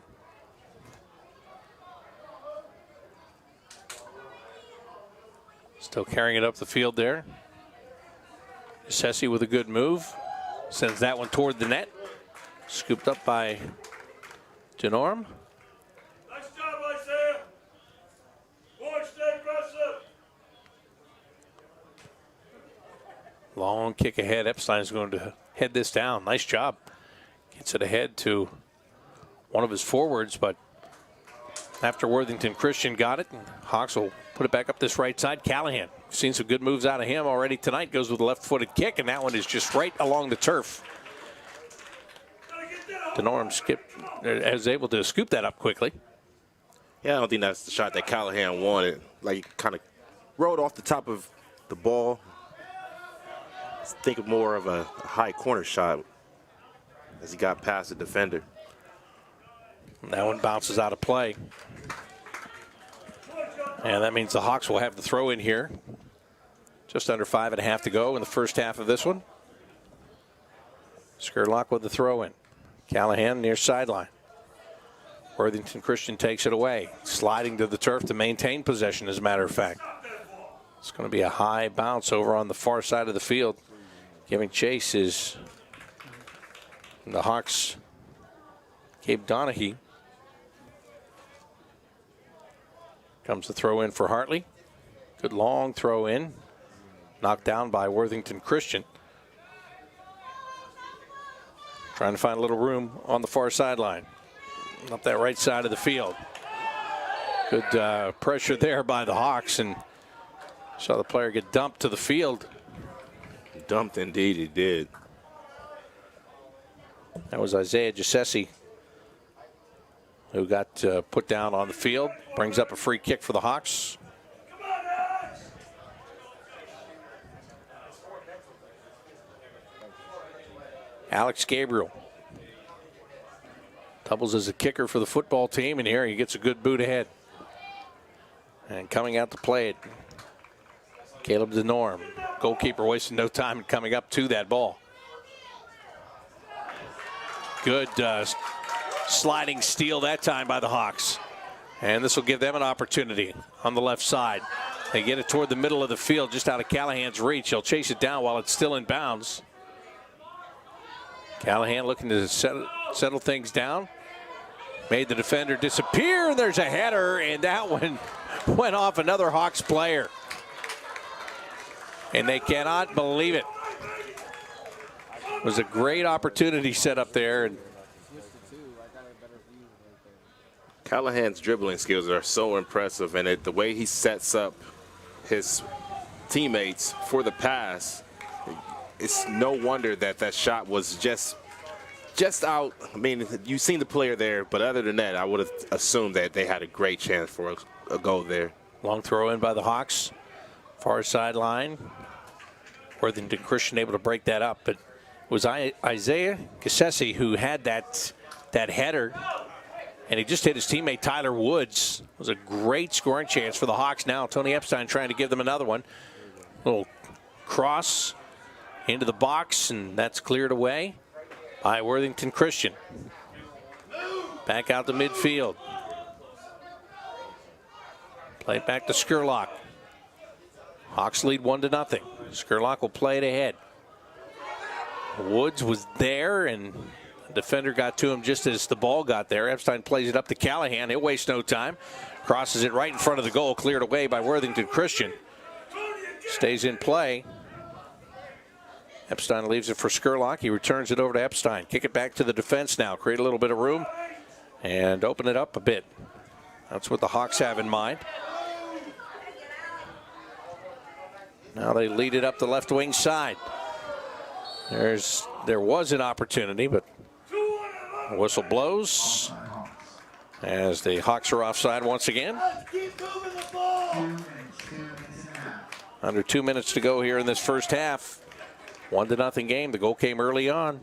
Still carrying it up the field there. Sessi with a good move. Sends that one toward the net. Scooped up by Denorm. Nice job, Isaiah. Boys, stay aggressive. Long kick ahead. Epstein's going to head this down. Nice job. Gets it ahead to one of his forwards, but after Worthington Christian got it, and Hawks will put it back up this right side. Callahan, seen some good moves out of him already tonight. Goes with a left-footed kick, and that one is just right along the turf. Denorm is able to scoop that up quickly. Yeah, I don't think that's the shot that Callahan wanted. Like, kind of rode off the top of the ball. Think of more of a high corner shot as he got past the defender. That one bounces out of play. And that means the Hawks will have the throw in here. Just under 5.5 to go in the first half of this one. Skurlock with the throw in. Callahan near sideline. Worthington Christian takes it away. Sliding to the turf to maintain possession, as a matter of fact. It's going to be a high bounce over on the far side of the field. Giving chase is the Hawks' Gabe Donahue. Comes the throw in for Hartley. Good long throw in. Knocked down by Worthington Christian. Trying to find a little room on the far sideline. Up that right side of the field. Good pressure there by the Hawks, and saw the player get dumped to the field. Dumped indeed, he did. That was Isaiah Gisessi, who got put down on the field. Brings up a free kick for the Hawks. Alex Gabriel doubles as a kicker for the football team, and here he gets a good boot ahead. And coming out to play it, Caleb Denorm, goalkeeper, wasting no time in coming up to that ball. Good sliding steal that time by the Hawks. And this will give them an opportunity on the left side. They get it toward the middle of the field, just out of Callahan's reach. He'll chase it down while it's still in bounds. Callahan looking to settle things down. Made the defender disappear. There's a header, and that one went off another Hawks player. And they cannot believe it. It was a great opportunity set up there. And Callahan's dribbling skills are so impressive, and the way he sets up his teammates for the pass, it's no wonder that that shot was just out. I mean, you've seen the player there, but other than that, I would have assumed that they had a great chance for a goal there. Long throw in by the Hawks. Far sideline. Worthington Christian able to break that up, but it was Isaiah Gisessi who had that header, and he just hit his teammate Tyler Woods. It was a great scoring chance for the Hawks now. Tony Epstein trying to give them another one. Little cross into the box, and that's cleared away by Worthington Christian. Back out to midfield. Play it back to Skurlock. Hawks lead 1-0. Skurlock will play it ahead. Woods was there, and the defender got to him just as the ball got there. Epstein plays it up to Callahan. He'll waste no time. Crosses it right in front of the goal, cleared away by Worthington Christian. Stays in play. Epstein leaves it for Skurlock. He returns it over to Epstein. Kick it back to the defense now. Create a little bit of room and open it up a bit. That's what the Hawks have in mind. Now they lead it up the left wing side. There was an opportunity, but the whistle blows as the Hawks are offside once again. Under 2 minutes to go here in this first half. 1-0 game. The goal came early on.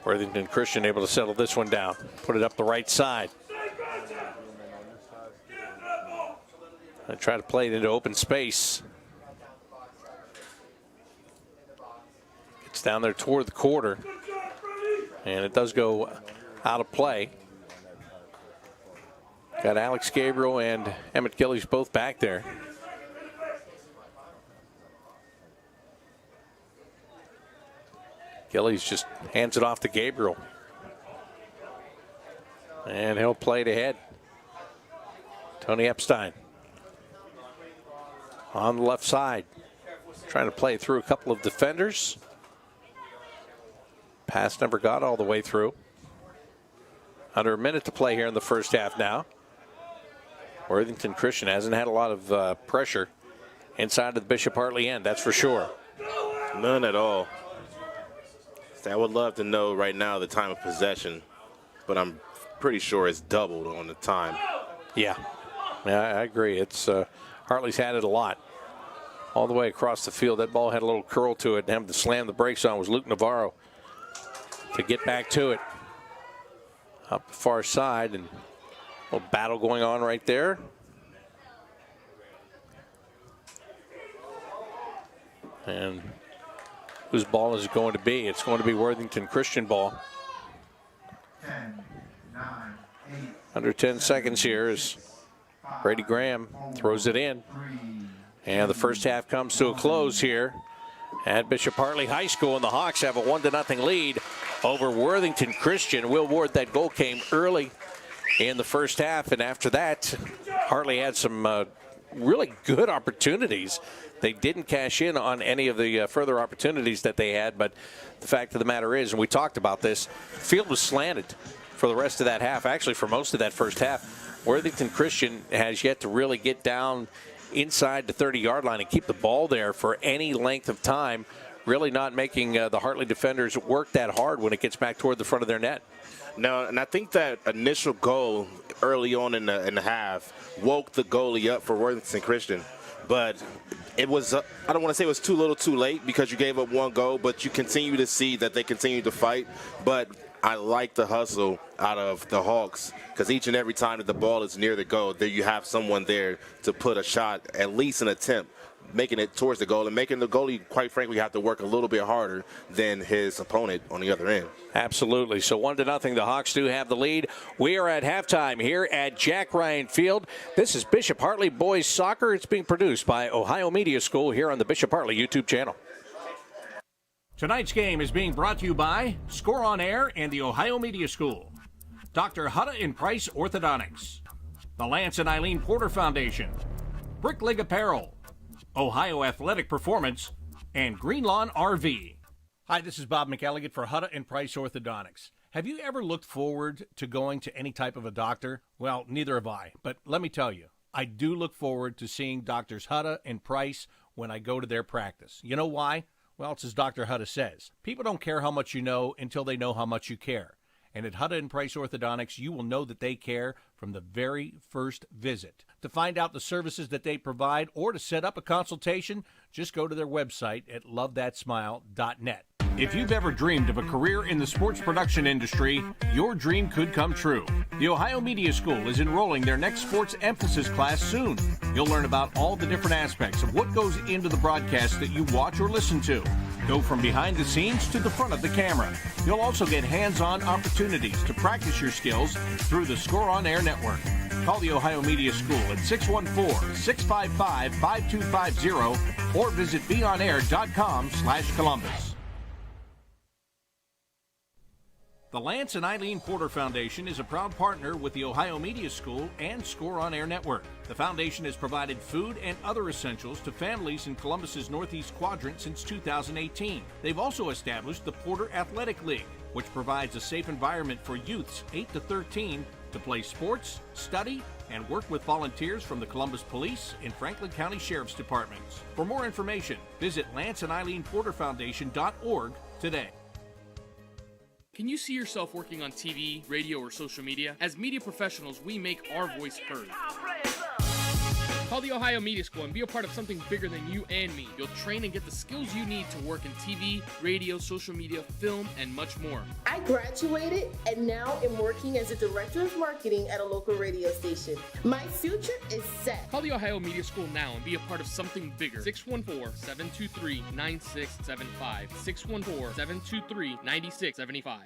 Worthington Christian able to settle this one down. Put it up the right side. And try to play it into open space. It's down there toward the quarter. And it does go out of play. Got Alex Gabriel and Emmett Gillies both back there. Gillies just hands it off to Gabriel. And he'll play it ahead. Tony Epstein on the left side. Trying to play through a couple of defenders. Pass never got all the way through. Under a minute to play here in the first half now. Worthington Christian hasn't had a lot of pressure inside of the Bishop Hartley end, that's for sure. None at all. I would love to know right now the time of possession, but I'm pretty sure it's doubled on the time. Yeah, I agree. It's Hartley's had it a lot. All the way across the field. That ball had a little curl to it, and having to slam the brakes on was Luke Navarro to get back to it. Up the far side, and a little battle going on right there. And whose ball is it going to be? It's going to be Worthington Christian ball. 10, 9, 8, Under 10 seconds here as Brady Graham throws it in. And the first half comes to a close here at Bishop Hartley High School, and the Hawks have a 1-0 lead over Worthington Christian. Will Ward, that goal came early in the first half, and after that, Hartley had some really good opportunities. They didn't cash in on any of the further opportunities that they had, but the fact of the matter is, and we talked about this, the field was slanted for the rest of that half, actually for most of that first half. Worthington Christian has yet to really get down inside the 30-yard line and keep the ball there for any length of time, really not making the Hartley defenders work that hard when it gets back toward the front of their net. No, and I think that initial goal early on in the half woke the goalie up for Worthington Christian. But it was, I don't want to say it was too little too late because you gave up one goal, but you continue to see that they continue to fight. But I like the hustle out of the Hawks because each and every time that the ball is near the goal, there you have someone there to put a shot, at least an attempt, making it towards the goal and making the goalie, quite frankly, have to work a little bit harder than his opponent on the other end. Absolutely. So 1-0, the Hawks do have the lead. We are at halftime here at Jack Ryan Field. This is Bishop Hartley Boys Soccer. It's being produced by Ohio Media School here on the Bishop Hartley YouTube channel. Tonight's game is being brought to you by Score on Air and the Ohio Media School, Dr. Hutta and Price Orthodontics, the Lance and Eileen Porter Foundation, Brick League Apparel, Ohio Athletic Performance, and Green Lawn RV. Hi, this is Bob McElligott for Hutta and Price Orthodontics. Have you ever looked forward to going to any type of a doctor? Well, neither have I, but let me tell you, I do look forward to seeing Doctors Hutta and Price when I go to their practice. You know why? Well, it's as Dr. Hutta says. People don't care how much you know until they know how much you care. And at Hutta and Price Orthodontics, you will know that they care from the very first visit. To find out the services that they provide or to set up a consultation, just go to their website at lovethatsmile.net. If you've ever dreamed of a career in the sports production industry, your dream could come true. The Ohio Media School is enrolling their next sports emphasis class soon. You'll learn about all the different aspects of what goes into the broadcast that you watch or listen to. Go from behind the scenes to the front of the camera. You'll also get hands-on opportunities to practice your skills through the Score on Air network. Call the Ohio Media School at 614-655-5250 or visit beonair.com/Columbus. The Lance and Eileen Porter Foundation is a proud partner with the Ohio Media School and Score on Air Network. The foundation has provided food and other essentials to families in Columbus's Northeast Quadrant since 2018. They've also established the Porter Athletic League, which provides a safe environment for youths 8 to 13 to play sports, study, and work with volunteers from the Columbus Police and Franklin County Sheriff's Departments. For more information, visit lanceandeileenporterfoundation.org today. Can you see yourself working on TV, radio, or social media? As media professionals, we make our voice heard. Call the Ohio Media School and be a part of something bigger than you and me. You'll train and get the skills you need to work in TV, radio, social media, film, and much more. I graduated and now am working as a director of marketing at a local radio station. My future is set. Call the Ohio Media School now and be a part of something bigger. 614-723-9675. 614-723-9675.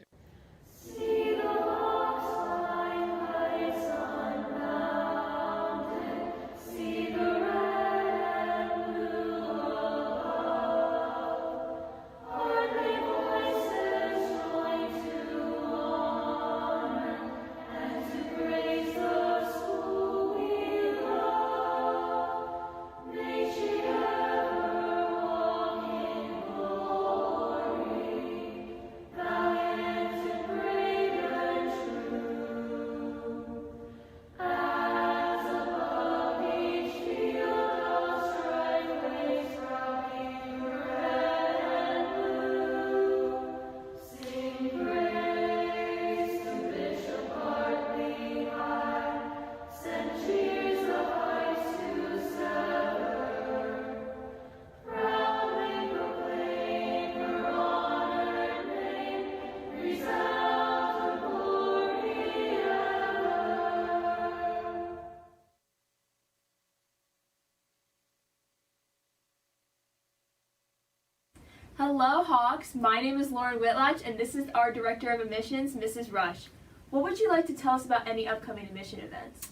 Hello Hawks, my name is Lauren Whitlatch and this is our Director of Admissions, Mrs. Rush. What would you like to tell us about any upcoming admission events?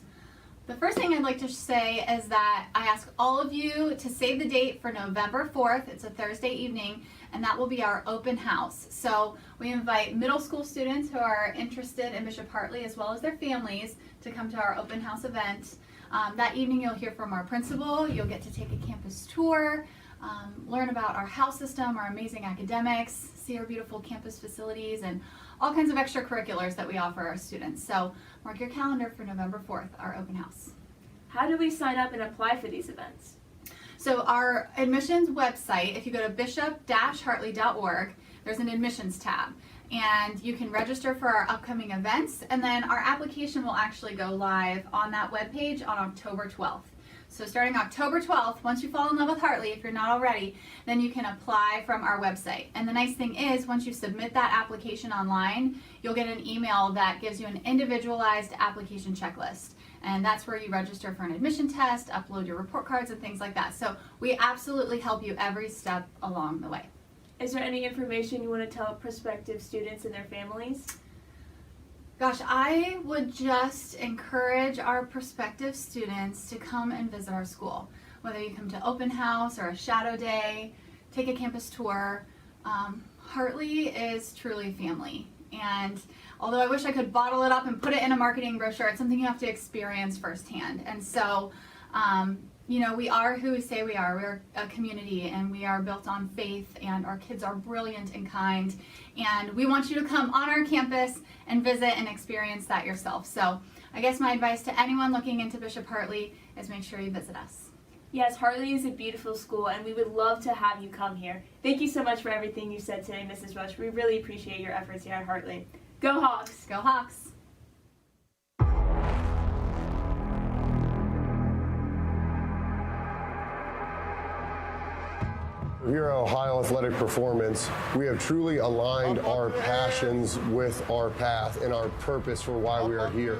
The first thing I'd like to say is that I ask all of you to save the date for November 4th. It's a Thursday evening, and that will be our open house. So we invite middle school students who are interested in Bishop Hartley as well as their families to come to our open house event. That evening you'll hear from our principal, you'll get to take a campus tour, learn about our house system, our amazing academics, see our beautiful campus facilities, and all kinds of extracurriculars that we offer our students. So mark your calendar for November 4th, our open house. How do we sign up and apply for these events? So our admissions website, if you go to bishop-hartley.org, there's an admissions tab. And you can register for our upcoming events, and then our application will actually go live on that webpage on October 12th. So starting October 12th, once you fall in love with Hartley, if you're not already, then you can apply from our website. And the nice thing is, once you submit that application online, you'll get an email that gives you an individualized application checklist. And that's where you register for an admission test, upload your report cards, and things like that. So we absolutely help you every step along the way. Is there any information you want to tell prospective students and their families? Gosh, I would just encourage our prospective students to come and visit our school. Whether you come to open house or a shadow day, take a campus tour, Hartley is truly family. And although I wish I could bottle it up and put it in a marketing brochure, it's something you have to experience firsthand. And so, you know, we are who we say we are. We're a community, and we are built on faith, and our kids are brilliant and kind. And we want you to come on our campus and visit and experience that yourself. So I guess my advice to anyone looking into Bishop Hartley is make sure you visit us. Yes, Hartley is a beautiful school, and we would love to have you come here. Thank you so much for everything you said today, Mrs. Rush. We really appreciate your efforts here at Hartley. Go Hawks! Go Hawks! Here at Ohio Athletic Performance, we have truly aligned our passions with our path and our purpose for why we are here.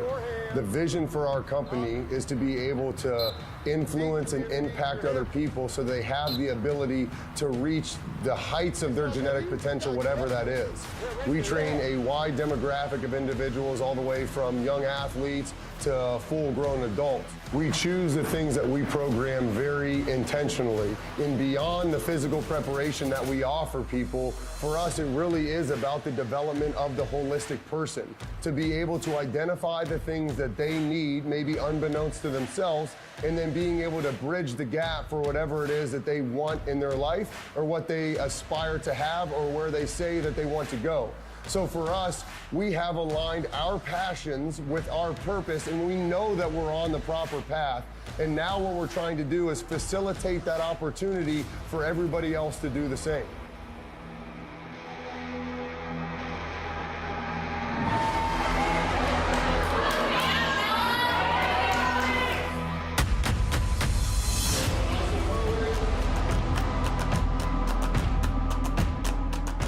The vision for our company is to be able to influence and impact other people so they have the ability to reach the heights of their genetic potential, whatever that is. We train a wide demographic of individuals, all the way from young athletes to full-grown adults. We choose the things that we program very intentionally. And beyond the physical preparation that we offer people, for us it really is about the development of the holistic person, to be able to identify the things that they need, maybe unbeknownst to themselves, and then being able to bridge the gap for whatever it is that they want in their life, or what they aspire to have, or where they say that they want to go. So for us, we have aligned our passions with our purpose, and we know that we're on the proper path. And now what we're trying to do is facilitate that opportunity for everybody else to do the same.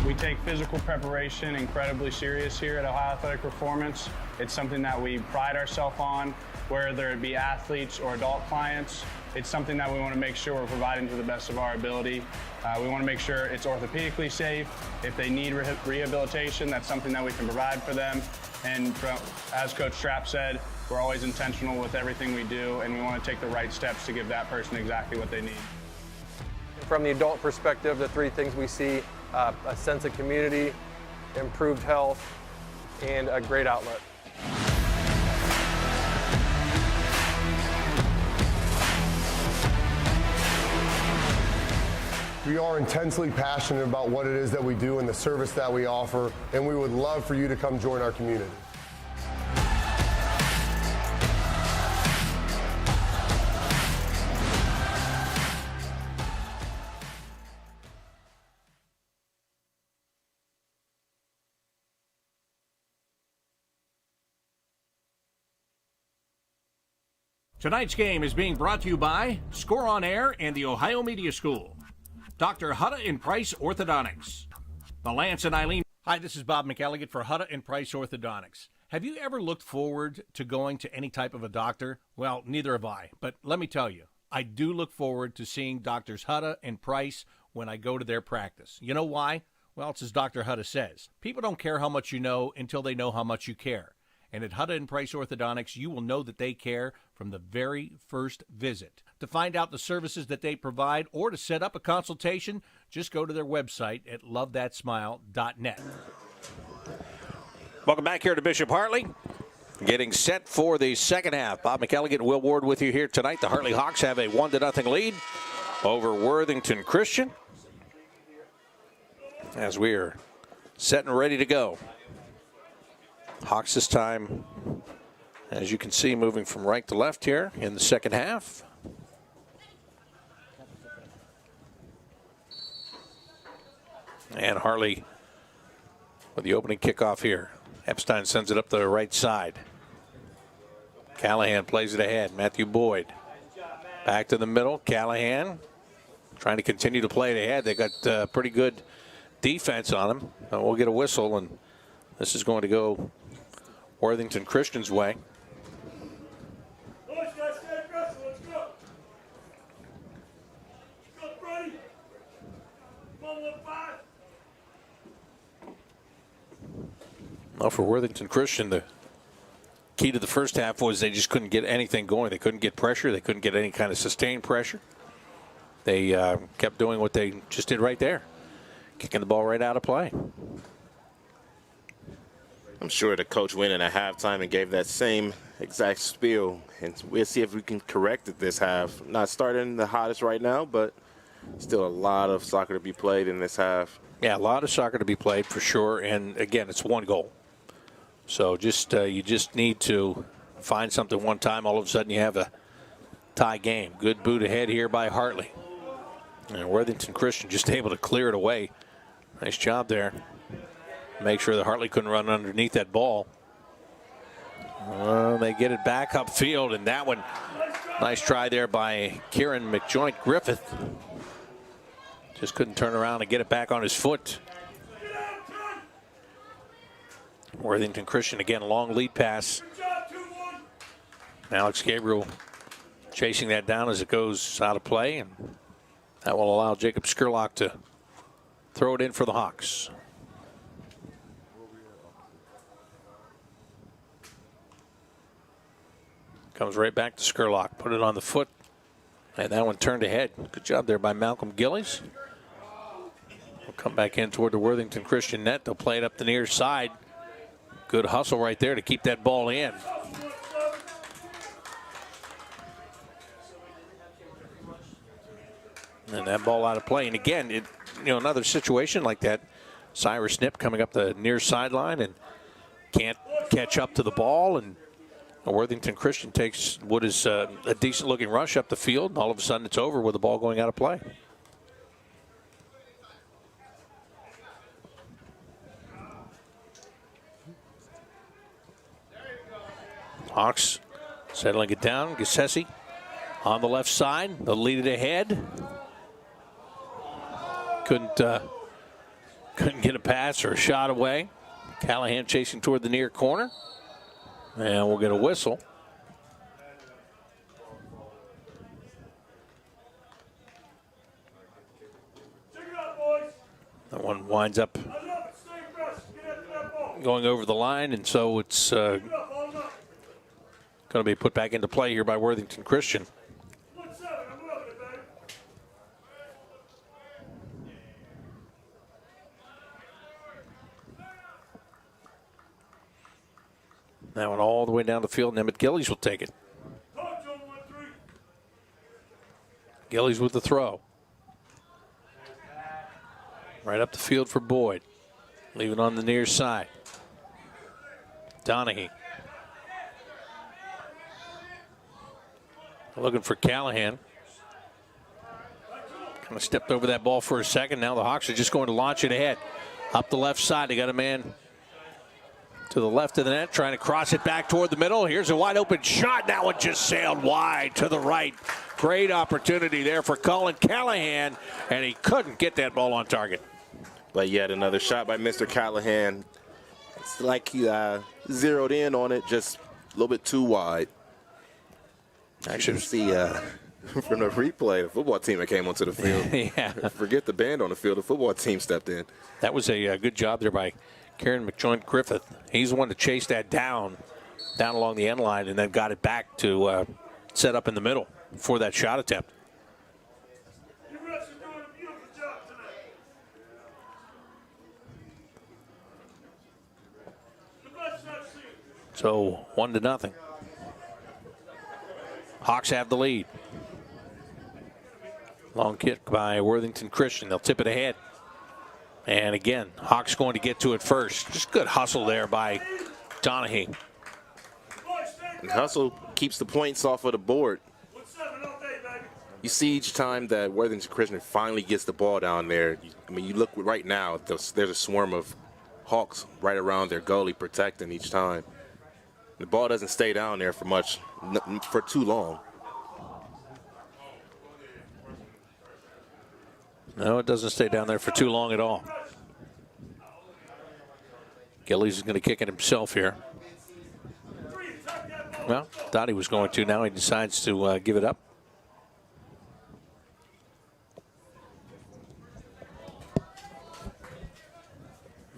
We take physical preparation incredibly serious here at Ohio Athletic Performance. It's something that we pride ourselves on, whether it be athletes or adult clients. It's something that we want to make sure we're providing to the best of our ability. We want to make sure it's orthopedically safe. If they need rehabilitation, that's something that we can provide for them. And as Coach Strapp said, we're always intentional with everything we do, and we want to take the right steps to give that person exactly what they need. From the adult perspective, the three things we see: a sense of community, improved health, and a great outlet. We are intensely passionate about what it is that we do and the service that we offer, and we would love for you to come join our community. Tonight's game is being brought to you by Score on Air and the Ohio Media School. Dr. Hutta and Price Orthodontics. The Lance and Eileen. Hi, this is Bob McElligott for Hutta and Price Orthodontics. Have you ever looked forward to going to any type of a doctor? Well, neither have I, but let me tell you, I do look forward to seeing Doctors Hutta and Price when I go to their practice. You know why? Well, it's as Dr. Hutta says. People don't care how much you know until they know how much you care. And at Hutta and Price Orthodontics, you will know that they care from the very first visit. To find out the services that they provide or to set up a consultation, just go to their website at lovethatsmile.net. Welcome back here to Bishop Hartley. Getting set for the second half. Bob McElligott and Will Ward with you here tonight. The Hartley Hawks have a 1-0 lead over Worthington Christian, as we are set and ready to go. Hawks this time, as you can see, moving from right to left here in the second half. And Hartley with the opening kickoff here. Epstein sends it up the right side. Callahan plays it ahead. Matthew Boyd back to the middle. Callahan trying to continue to play it ahead. They got pretty good defense on him. We'll get a whistle, and this is going to go Worthington Christian's way. Let's go, stay aggressive, let's go. Let's go, Brady. Come on, 1-5. Well, for Worthington Christian, the key to the first half was they just couldn't get anything going. They couldn't get pressure. They couldn't get any kind of sustained pressure. They kept doing what they just did right there, kicking the ball right out of play. I'm sure the coach went in at halftime and gave that same exact spiel, and we'll see if we can correct it this half. Not starting the hottest right now, but still a lot of soccer to be played in this half. Yeah, a lot of soccer to be played for sure, and again, it's one goal. So you just need to find something one time. All of a sudden, you have a tie game. Good boot ahead here by Hartley, and Worthington Christian just able to clear it away. Nice job there. Make sure that Hartley couldn't run underneath that ball. They get it back upfield, and that one, nice try there by Kieran McJoint Griffith. Just couldn't turn around and get it back on his foot. Worthington Christian again, long lead pass. Alex Gabriel chasing that down as it goes out of play, and that will allow Jacob Skurlock to throw it in for the Hawks. Comes right back to Skurlock, put it on the foot, and that one turned ahead. Good job there by Malcolm Gillies. We'll come back in toward the Worthington Christian net. They'll play it up the near side. Good hustle right there to keep that ball in. And that ball out of play. And again, another situation like that. Cyrus Snip coming up the near sideline and can't catch up to the ball. And Worthington Christian takes what is a decent-looking rush up the field. And all of a sudden it's over with the ball going out of play. Hawks settling it down. Gassesi on the left side. They'll lead it ahead. Couldn't get a pass or a shot away. Callahan chasing toward the near corner. And we'll get a whistle. That one winds up going over the line, and so it's going to be put back into play here by Worthington Christian. That one all the way down the field, and Emmett Gillies will take it. Gillies with the throw. Right up the field for Boyd. Leave it on the near side. Donahue. Looking for Callahan. Kind of stepped over that ball for a second. Now the Hawks are just going to launch it ahead. Up the left side, they got a man to the left of the net, trying to cross it back toward the middle. Here's a wide open shot. That one just sailed wide to the right. Great opportunity there for Colin Callahan, and he couldn't get that ball on target. But yet another shot by Mr. Callahan. It's like he zeroed in on it, just a little bit too wide. I should see from the replay, the football team that came onto the field. Yeah. Forget the band on the field. The football team stepped in. That was a good job there by Kieran McJoint Griffith. He's the one to chase that down along the end line, and then got it back to set up in the middle for that shot attempt. So 1-0. Hawks have the lead. Long kick by Worthington Christian. They'll tip it ahead. And again, Hawks going to get to it first. Just good hustle there by Donahue. And hustle keeps the points off of the board. You see each time that Worthington Christian finally gets the ball down there. You look right now, there's a swarm of Hawks right around their goalie protecting each time. The ball doesn't stay down there for too long. No, it doesn't stay down there for too long at all. Gillies is going to kick it himself here. Well, thought he was going to. Now he decides to give it up.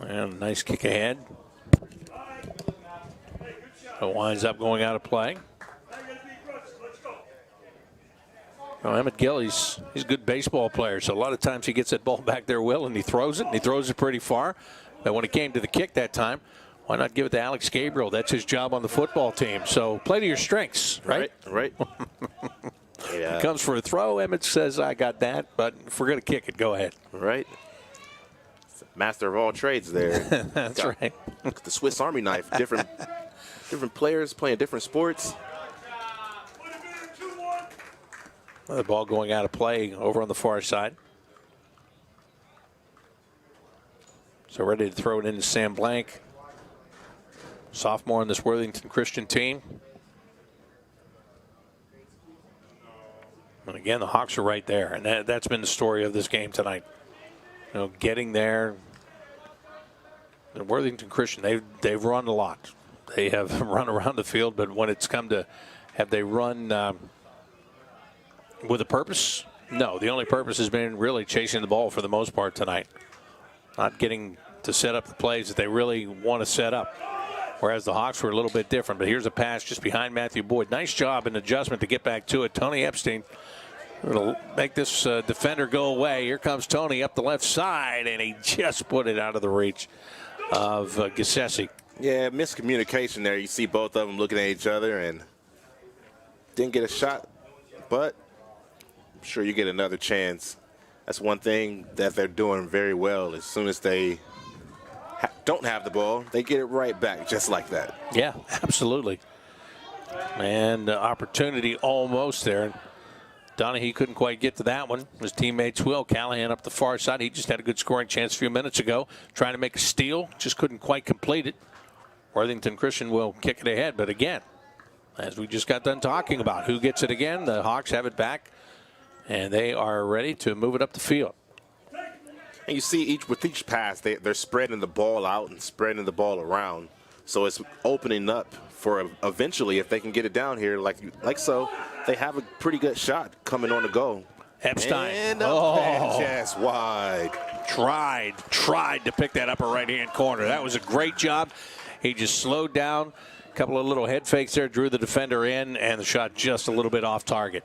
And nice kick ahead. It winds up going out of play. Well, Emmett Gillies, he's a good baseball player, so a lot of times he gets that ball back there, Will, and he throws it, and he throws it pretty far. But when it came to the kick that time, why not give it to Alex Gabriel? That's his job on the football team. So play to your strengths, right? Right. Yeah. Comes for a throw. Emmett says, I got that, but if we're going to kick it, go ahead. Right. Master of all trades there. That's right. The Swiss Army knife. Different players playing different sports. The ball going out of play over on the far side. So ready to throw it into Sam Blank. Sophomore on this Worthington Christian team. And again, the Hawks are right there, and that's been the story of this game tonight. You know, getting there. And Worthington Christian, they've run a lot. They have run around the field, but when it's come to have they run with a purpose? No, the only purpose has been really chasing the ball for the most part tonight. Not getting to set up the plays that they really want to set up. Whereas the Hawks were a little bit different. But here's a pass just behind Matthew Boyd. Nice job in adjustment to get back to it. Tony Epstein will make this defender go away. Here comes Tony up the left side, and he just put it out of the reach of Gassesi. Yeah, miscommunication there. You see both of them looking at each other and didn't get a shot, but I'm sure you get another chance. That's one thing that they're doing very well. As soon as they don't have the ball, they get it right back just like that. Yeah, absolutely. And opportunity almost there. Donahue couldn't quite get to that one. His teammates will. Callahan up the far side. He just had a good scoring chance a few minutes ago. Trying to make a steal. Just couldn't quite complete it. Worthington Christian will kick it ahead. But again, as we just got done talking about, who gets it again? The Hawks have it back. And they are ready to move it up the field. And you see with each pass, they're spreading the ball out and spreading the ball around. So it's opening up for eventually, if they can get it down here like so, they have a pretty good shot coming on the go. Epstein. And a pass wide. Tried to pick that upper right-hand corner. That was a great job. He just slowed down. A couple of little head fakes there, drew the defender in, and the shot just a little bit off target.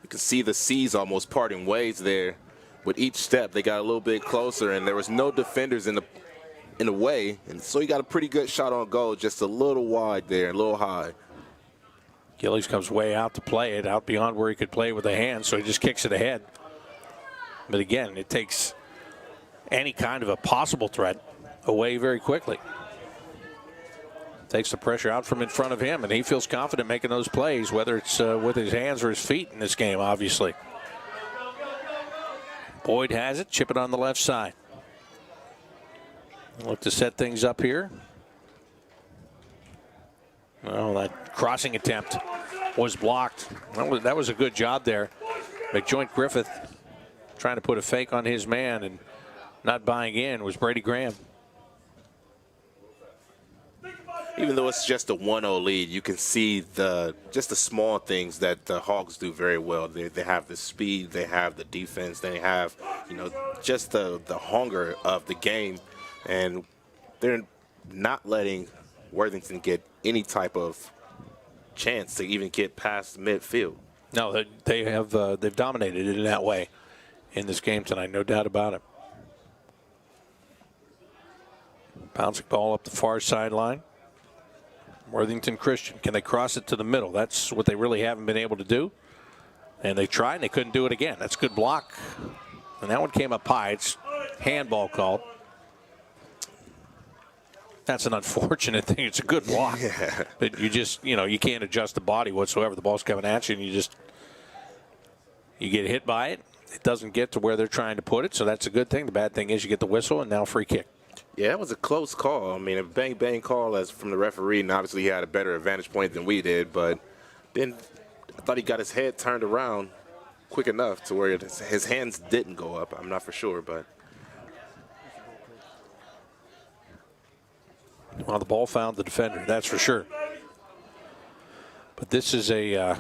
You can see the seas almost parting ways there. With each step, they got a little bit closer, and there was no defenders in the way, and so he got a pretty good shot on goal, just a little wide there, a little high. Gillies comes way out to play it, out beyond where he could play with a hand, so he just kicks it ahead. But again, it takes any kind of a possible threat away very quickly. Takes the pressure out from in front of him, and he feels confident making those plays, whether it's with his hands or his feet in this game, obviously. Boyd has it, chip it on the left side. Look to set things up here. Well, that crossing attempt was blocked. That was a good job there. McJoint Griffith trying to put a fake on his man, and not buying in was Brady Graham. Even though it's just a 1-0 lead, you can see just the small things that the Hawks do very well. They have the speed, they have the defense, they have, just the hunger of the game, and they're not letting Worthington get any type of chance to even get past midfield. No, they've dominated it in that way in this game tonight, no doubt about it. Bouncing ball up the far sideline. Worthington Christian, can they cross it to the middle? That's what they really haven't been able to do. And they tried, and they couldn't do it again. That's a good block. And that one came up high. It's handball called. That's an unfortunate thing. It's a good block. Yeah. But you just, you can't adjust the body whatsoever. The ball's coming at you, and you get hit by it. It doesn't get to where they're trying to put it, so that's a good thing. The bad thing is you get the whistle, and now free kick. Yeah, it was a close call. I mean, a bang call as from the referee, and obviously he had a better advantage point than we did, but then I thought he got his head turned around quick enough to where his hands didn't go up. I'm not for sure, but. Well, the ball found the defender, that's for sure. But this is it's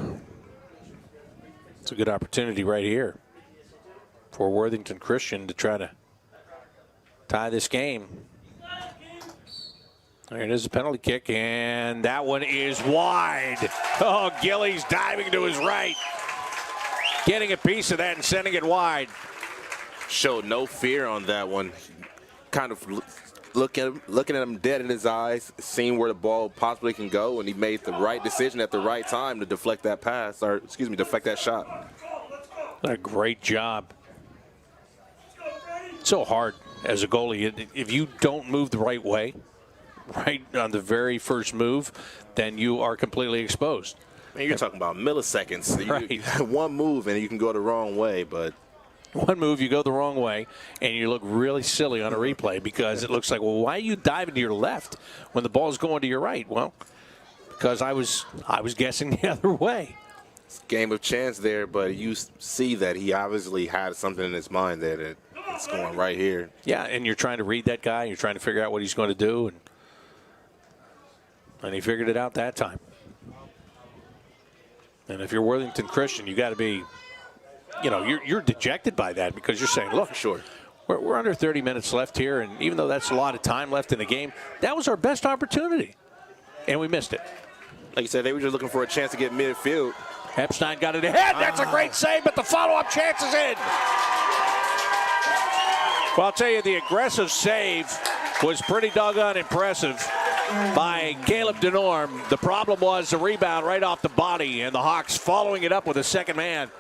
a good opportunity right here for Worthington Christian to try to tie this game. There it is, a penalty kick, and that one is wide. Oh, Gillies diving to his right. Getting a piece of that and sending it wide. Showed no fear on that one. Kind of looking at him dead in his eyes, seeing where the ball possibly can go, and he made the right decision at the right time to deflect that pass, or deflect that shot. A great job. So hard as a goalie. If you don't move the right way, right on the very first move, then you are completely exposed. Man, you're talking about milliseconds. Right. One move and you can go the wrong way, but one move, you go the wrong way, and you look really silly on a replay because it looks like, well, why are you diving to your left when the ball is going to your right? Well, because I was guessing the other way. game of chance there, but you see that he obviously had something in his mind that it's going right here. Yeah, and you're trying to read that guy. You're trying to figure out what he's going to do, and he figured it out that time. And if you're Worthington Christian, you got to be, you're dejected by that because you're saying, look, sure, we're under 30 minutes left here, and even though that's a lot of time left in the game, that was our best opportunity, and we missed it. Like you said, they were just looking for a chance to get midfield. Epstein got it ahead. That's a great save, but the follow-up chance is in. Well, I'll tell you, the aggressive save was pretty doggone impressive by Caleb DeNorm. The problem was the rebound right off the body, and the Hawks following it up with a second man.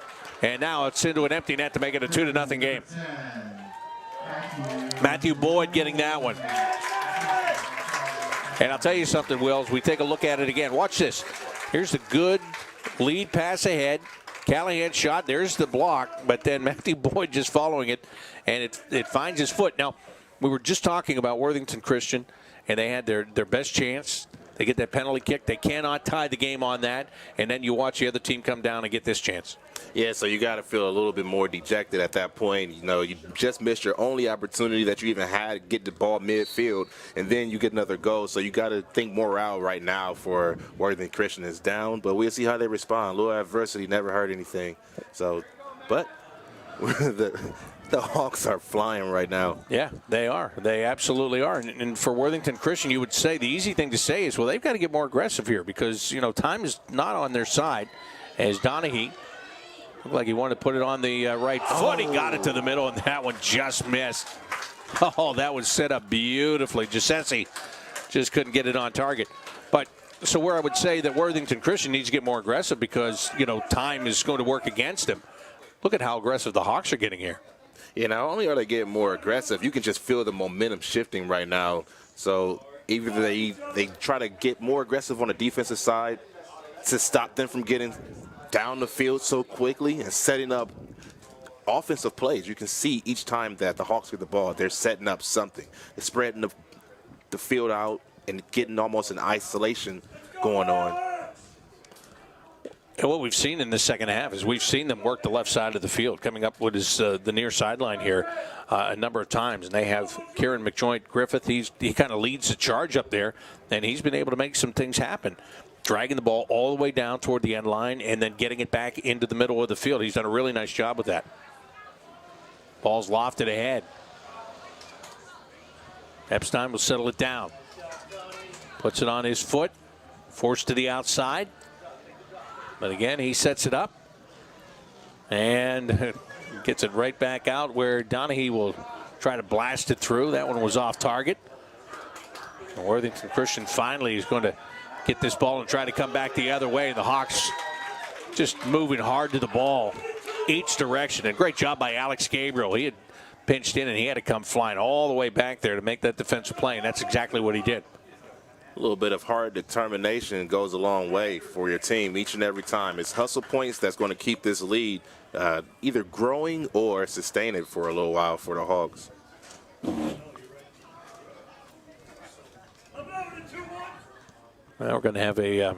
And now it's into an empty net to make it a 2-0 game. Matthew Boyd getting that one. And I'll tell you something, Wills. We take a look at it again. Watch this. Here's the good lead pass ahead. Callahan shot. There's the block. But then Matthew Boyd just following it, and it finds his foot. Now, we were just talking about Worthington Christian, and they had their best chance. They get that penalty kick. They cannot tie the game on that. And then you watch the other team come down and get this chance. Yeah, so you got to feel a little bit more dejected at that point. You just missed your only opportunity that you even had to get the ball midfield, and then you get another goal. So you got to think morale right now for Worthington Christian is down, but we'll see how they respond. A little adversity never hurt anything. So, but the Hawks are flying right now. Yeah, they are. They absolutely are. And for Worthington Christian, you would say the easy thing to say is, well, they've got to get more aggressive here because, time is not on their side as Donahue looked like he wanted to put it on the right foot. He got it to the middle, and that one just missed. Oh, that was set up beautifully. Giussessi just couldn't get it on target. But so where I would say that Worthington Christian needs to get more aggressive because, time is going to work against him. Look at how aggressive the Hawks are getting here. Yeah, not only are they getting more aggressive, you can just feel the momentum shifting right now. So even they try to get more aggressive on the defensive side to stop them from getting down the field so quickly and setting up offensive plays. You can see each time that the Hawks get the ball, they're setting up something. They're spreading the field out and getting almost an isolation going on. And what we've seen in the second half is we've seen them work the left side of the field, coming up with the near sideline here a number of times. And they have Kieran McJoint-Griffith. He kind of leads the charge up there, and he's been able to make some things happen. Dragging the ball all the way down toward the end line and then getting it back into the middle of the field. He's done a really nice job with that. Ball's lofted ahead. Epstein will settle it down. Puts it on his foot. Forced to the outside. But again, he sets it up. And gets it right back out where Donahue will try to blast it through. That one was off target. And Worthington Christian finally is going to get this ball and try to come back the other way. The Hawks just moving hard to the ball each direction. And great job by Alex Gabriel. He had pinched in and he had to come flying all the way back there to make that defensive play, and that's exactly what he did. A little bit of hard determination goes a long way for your team each and every time. It's hustle points that's going to keep this lead either growing or sustain it for a little while for the Hawks. Well, we're going to have a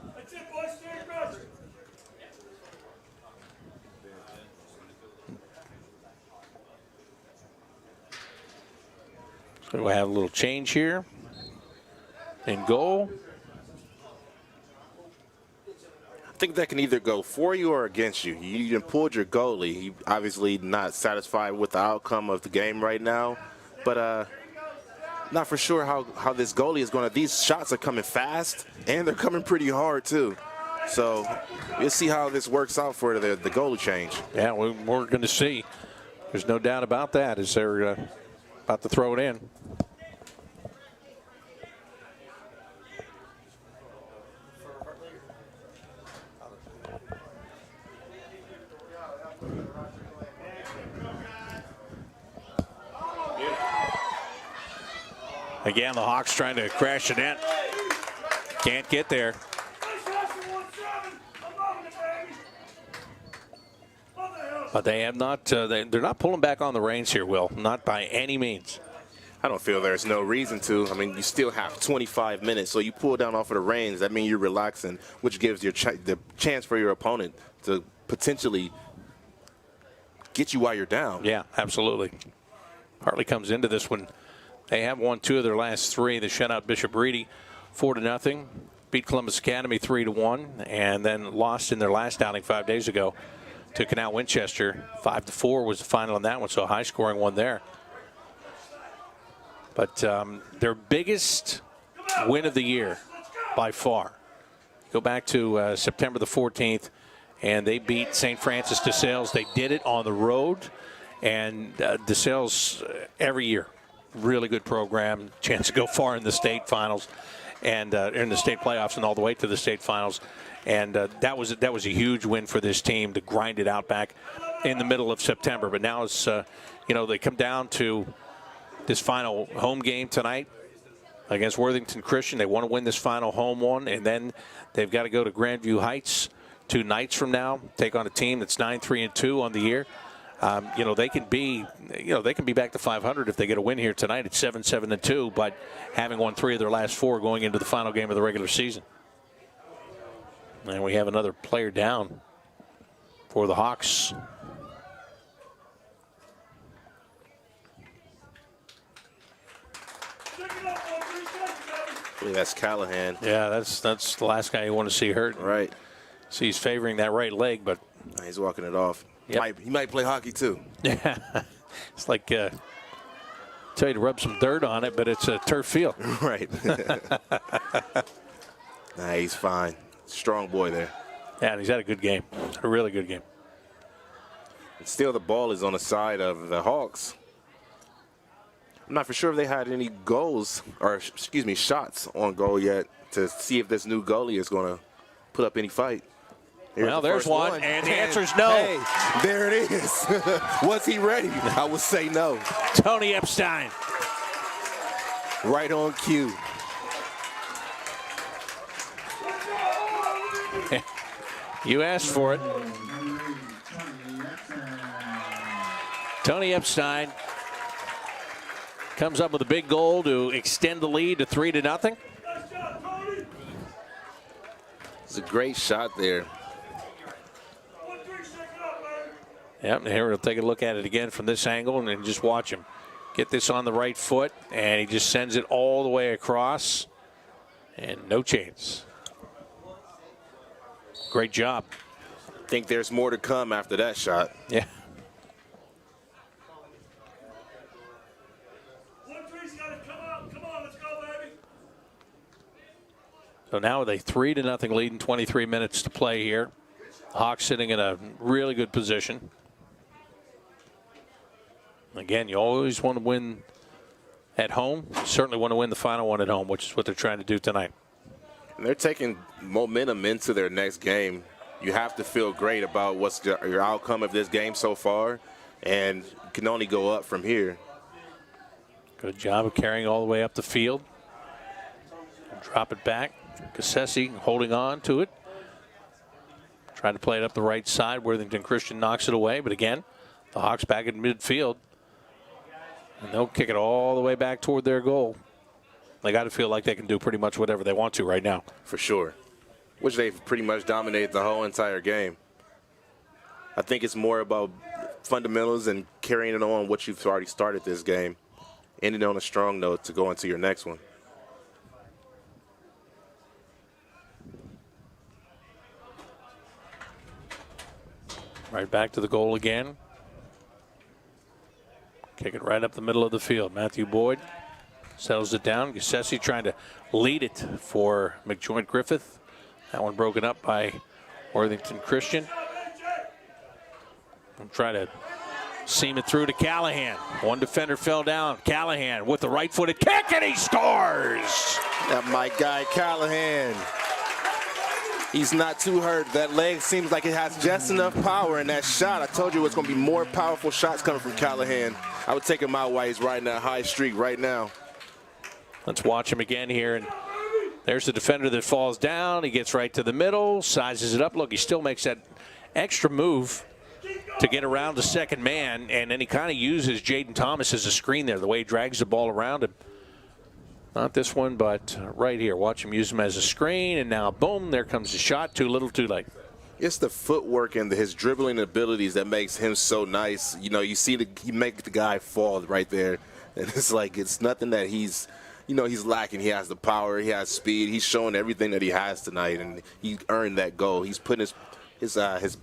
so we'll have a little change here in goal. I think that can either go for you or against you. You pulled your goalie. He obviously not satisfied with the outcome of the game right now, but not for sure how this goalie is going to. These shots are coming fast, and they're coming pretty hard, too. So we'll see how this works out for the goalie change. Yeah, we're going to see. There's no doubt about that as they're about to throw it in. Again, the Hawks trying to crash the net. Can't get there. But they have not. They're not pulling back on the reins here, Will. Not by any means. I don't feel there's no reason to. I mean, you still have 25 minutes, so you pull down off of the reins. That means you're relaxing, which gives your the chance for your opponent to potentially get you while you're down. Yeah, absolutely. Hartley comes into this one. They have won 2 of their last 3. They shut out Bishop Reedy 4-0, beat Columbus Academy 3-1, and then lost in their last outing 5 days ago to Canal Winchester. 5-4 was the final on that one, so a high-scoring one there. But their biggest win of the year by far. Go back to September the 14th, and they beat St. Francis de Sales. They did it on the road, and de Sales every year, really good program, chance to go far in the state finals and in the state playoffs and all the way to the state finals. And that was a huge win for this team to grind it out back in the middle of September. But now it's they come down to this final home game tonight against Worthington Christian. They want to win this final home one, and then they've got to go to Grandview Heights 2 nights from now, take on a team that's 9-3-2 on the year. They can be back to 500 if they get a win here tonight at 7-7-2, but having won 3 of their last 4 going into the final game of the regular season. And we have another player down for the Hawks. I believe that's Callahan. Yeah, that's the last guy you want to see hurt. Right. So he's favoring that right leg, but he's walking it off. Yep. He might play hockey too. Yeah, it's like tell you to rub some dirt on it, but it's a turf field. Right. Nah, he's fine. Strong boy there. Yeah, and he's had a good game. A really good game. And still, the ball is on the side of the Hawks. I'm not for sure if they had any goals, or excuse me, shots on goal yet to see if this new goalie is going to put up any fight. Well, there's one, and the answer is no. Hey, there it is. Was he ready? I would say no. Tony Epstein. Right on cue. You asked for it. Tony Epstein comes up with a big goal to extend the lead to 3-0. It's a great shot there. Yep, and here we'll take a look at it again from this angle and then just watch him get this on the right foot, and he just sends it all the way across, and no chance. Great job. I think there's more to come after that shot. Yeah. So now with a 3-0 lead and 23 minutes to play here. Hawks sitting in a really good position. Again, you always want to win at home. You certainly want to win the final one at home, which is what they're trying to do tonight. And they're taking momentum into their next game. You have to feel great about what's your outcome of this game so far, and you can only go up from here. Good job of carrying all the way up the field. Drop it back. Cassesi holding on to it. Trying to play it up the right side. Worthington Christian knocks it away, but again, the Hawks back in midfield. And they'll kick it all the way back toward their goal. They got to feel like they can do pretty much whatever they want to right now. For sure. Which they've pretty much dominated the whole entire game. I think it's more about fundamentals and carrying it on what you've already started this game. Ending on a strong note to go into your next one. Right back to the goal again. Kick it right up the middle of the field. Matthew Boyd settles it down. Cassesi trying to lead it for McJoint Griffith. That one broken up by Worthington Christian. And try to seam it through to Callahan. One defender fell down. Callahan with the right-footed kick, and he scores! That my guy Callahan. He's not too hurt. That leg seems like it has just enough power in that shot. I told you it's going to be more powerful shots coming from Callahan. I would take him out while he's riding that high streak right now. Let's watch him again here. And there's the defender that falls down. He gets right to the middle, sizes it up. Look, he still makes that extra move to get around the second man, and then he kind of uses Jaden Thomas as a screen there, the way he drags the ball around him. Not this one, but right here. Watch him use him as a screen, and now, boom, there comes the shot. Too little, too late. It's the footwork and his dribbling abilities that makes him so nice. You know, you see he make the guy fall right there, and it's like it's nothing that he's lacking. He has the power, he has speed. He's showing everything that he has tonight, and he earned that goal. He's putting his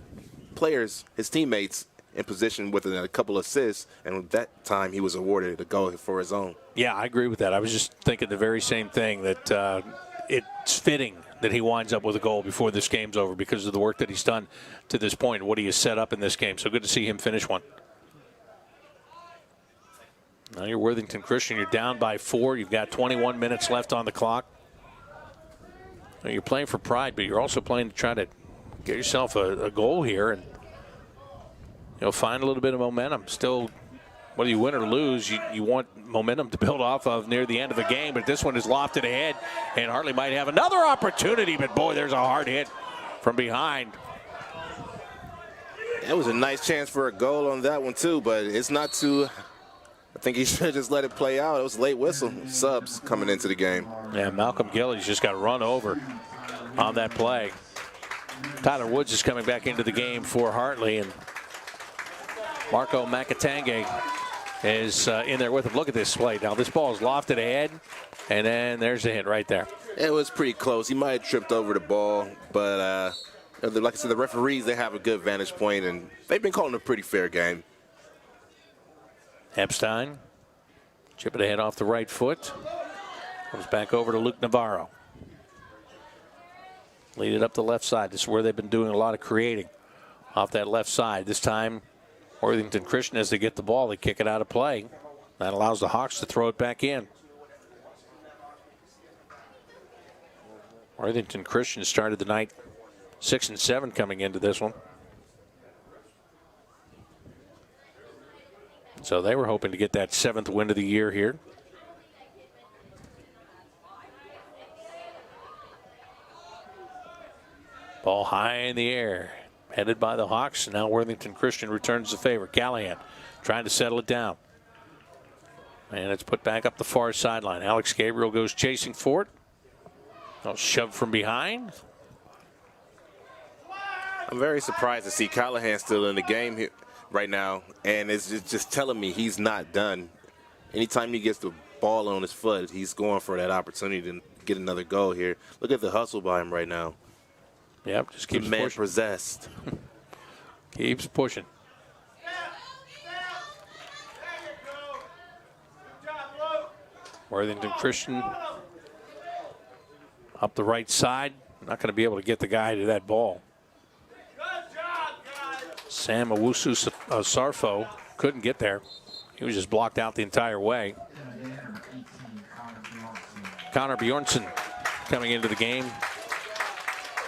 players, his teammates, in position with a couple assists, and at that time he was awarded a goal for his own. Yeah, I agree with that. I was just thinking the very same thing, that it's fitting that he winds up with a goal before this game's over because of the work that he's done to this point, what he has set up in this game. So good to see him finish one. Now you're Worthington Christian. You're down by 4. You've got 21 minutes left on the clock. Now you're playing for pride, but you're also playing to try to get yourself a goal here and find a little bit of momentum. Still, whether you win or lose, you want momentum to build off of near the end of the game. But this one is lofted ahead, and Hartley might have another opportunity. But, boy, there's a hard hit from behind. It was a nice chance for a goal on that one, too, but it's not too – I think he should have just let it play out. It was a late whistle. Subs coming into the game. Yeah, Malcolm Gillies just got run over on that play. Tyler Woods is coming back into the game for Hartley, and Marco Makatange is in there with him. Look at this play. Now, this ball is lofted ahead, and then there's a hit right there. It was pretty close. He might have tripped over the ball, but like I said, the referees, they have a good vantage point, and they've been calling a pretty fair game. Epstein, chip it ahead off the right foot. Comes back over to Luke Navarro. Lead it up the left side. This is where they've been doing a lot of creating off that left side. This time, Worthington Christian, as they get the ball, they kick it out of play. That allows the Hawks to throw it back in. Worthington Christian started the night 6-7 coming into this one. So they were hoping to get that 7th win of the year here. Ball high in the air, headed by the Hawks. And now Worthington Christian returns the favor. Callahan trying to settle it down. And it's put back up the far sideline. Alex Gabriel goes chasing for it. Shoved from behind. I'm very surprised to see Callahan still in the game here right now, and it's just telling me he's not done. Anytime he gets the ball on his foot, he's going for that opportunity to get another goal here. Look at the hustle by him right now. Yep, just keeps pushing. pushing. Possessed. Keeps pushing. Worthington Christian up the right side. Not going to be able to get the guy to that ball. Sam Owusu Sarfo couldn't get there. He was just blocked out the entire way. Connor Bjornsson coming into the game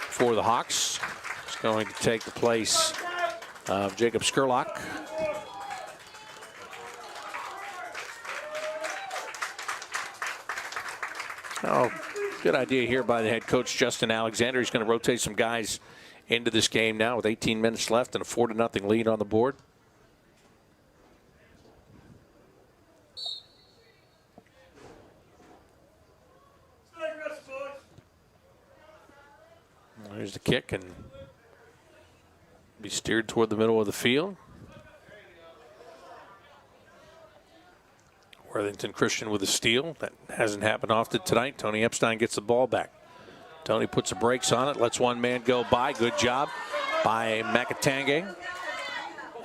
for the Hawks. He's going to take the place of Jacob Skurlock. Oh, good idea here by the head coach, Justin Alexander. He's going to rotate some guys into this game now with 18 minutes left and a 4-0 lead on the board. There's the kick, and be steered toward the middle of the field. Worthington Christian with a steal. That hasn't happened often tonight. Tony Epstein gets the ball back. Tony puts the brakes on it, lets one man go by. Good job by Makatange.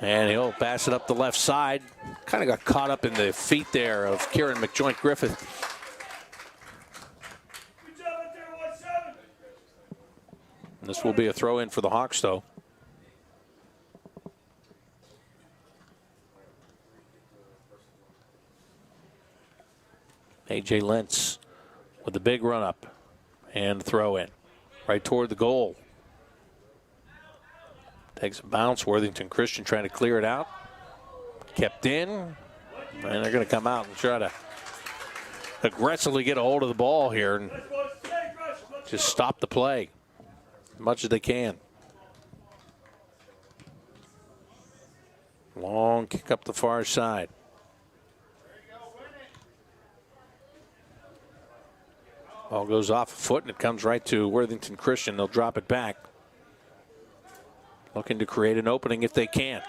And he'll pass it up the left side. Kind of got caught up in the feet there of Kieran McJoint Griffith. This will be a throw in for the Hawks, though. A.J. Lentz with the big run up and throw in right toward the goal. Takes a bounce. Worthington Christian trying to clear it out. Kept in. And they're going to come out and try to aggressively get a hold of the ball here and just stop the play as much as they can. Long kick up the far side. Ball goes off a foot, and it comes right to Worthington Christian. They'll drop it back. Looking to create an opening if they can.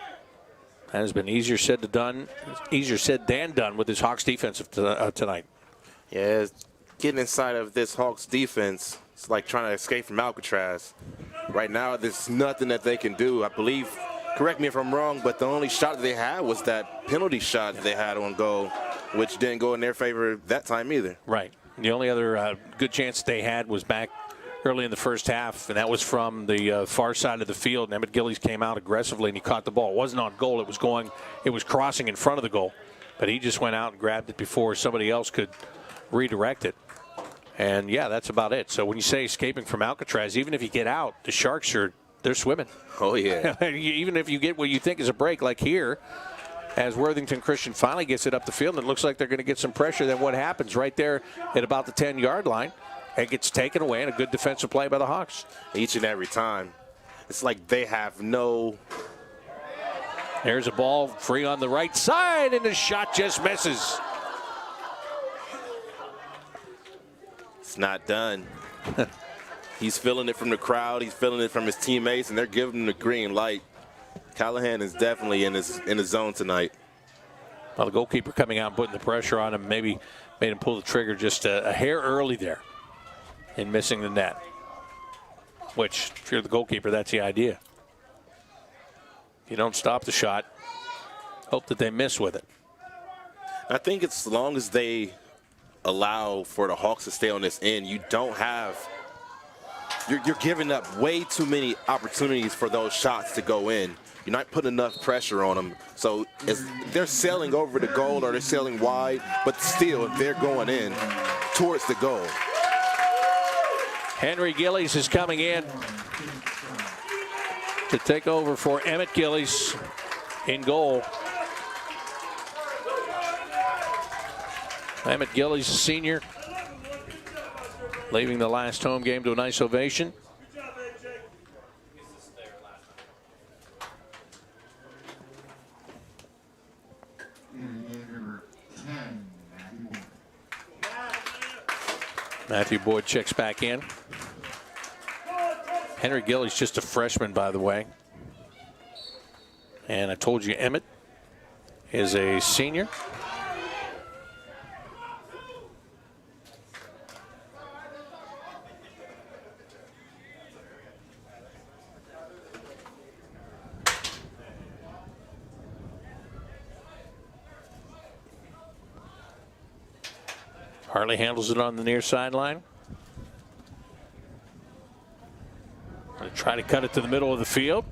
That has been easier said than done with this Hawks defense tonight. Yeah, getting inside of this Hawks defense, it's like trying to escape from Alcatraz. Right now, there's nothing that they can do. I believe, correct me if I'm wrong, but the only shot that they had was that penalty shot that they had on goal, which didn't go in their favor that time either. Right. The only other good chance they had was back early in the first half, and that was from the far side of the field. And Emmett Gillies came out aggressively, and he caught the ball. It wasn't on goal. It was crossing in front of the goal. But he just went out and grabbed it before somebody else could redirect it. And, yeah, that's about it. So when you say escaping from Alcatraz, even if you get out, the Sharks they're swimming. Oh, yeah. Even if you get what you think is a break, like here, as Worthington Christian finally gets it up the field, and it looks like they're going to get some pressure. Then what happens right there at about the 10-yard line? It gets taken away, and a good defensive play by the Hawks. Each and every time. It's like they have no... There's a ball free on the right side, and the shot just misses. It's not done. He's feeling it from the crowd. He's feeling it from his teammates, and they're giving him the green light. Callahan is definitely in his zone tonight. Well, the goalkeeper coming out and putting the pressure on him maybe made him pull the trigger just a hair early there in missing the net. Which, if you're the goalkeeper, that's the idea. If you don't stop the shot, hope that they miss with it. I think as long as they allow for the Hawks to stay on this end, you don't have... You're giving up way too many opportunities for those shots to go in. You're not putting enough pressure on them. So they're sailing over the goal or they're sailing wide, but still they're going in towards the goal. Henry Gillies is coming in to take over for Emmett Gillies in goal. Emmett Gillies, a senior, leaving the last home game to a nice ovation. Matthew Boyd checks back in. Henry Gillies just a freshman, by the way. And I told you Emmett is a senior. Hartley handles it on the near sideline. Going to try to cut it to the middle of the field.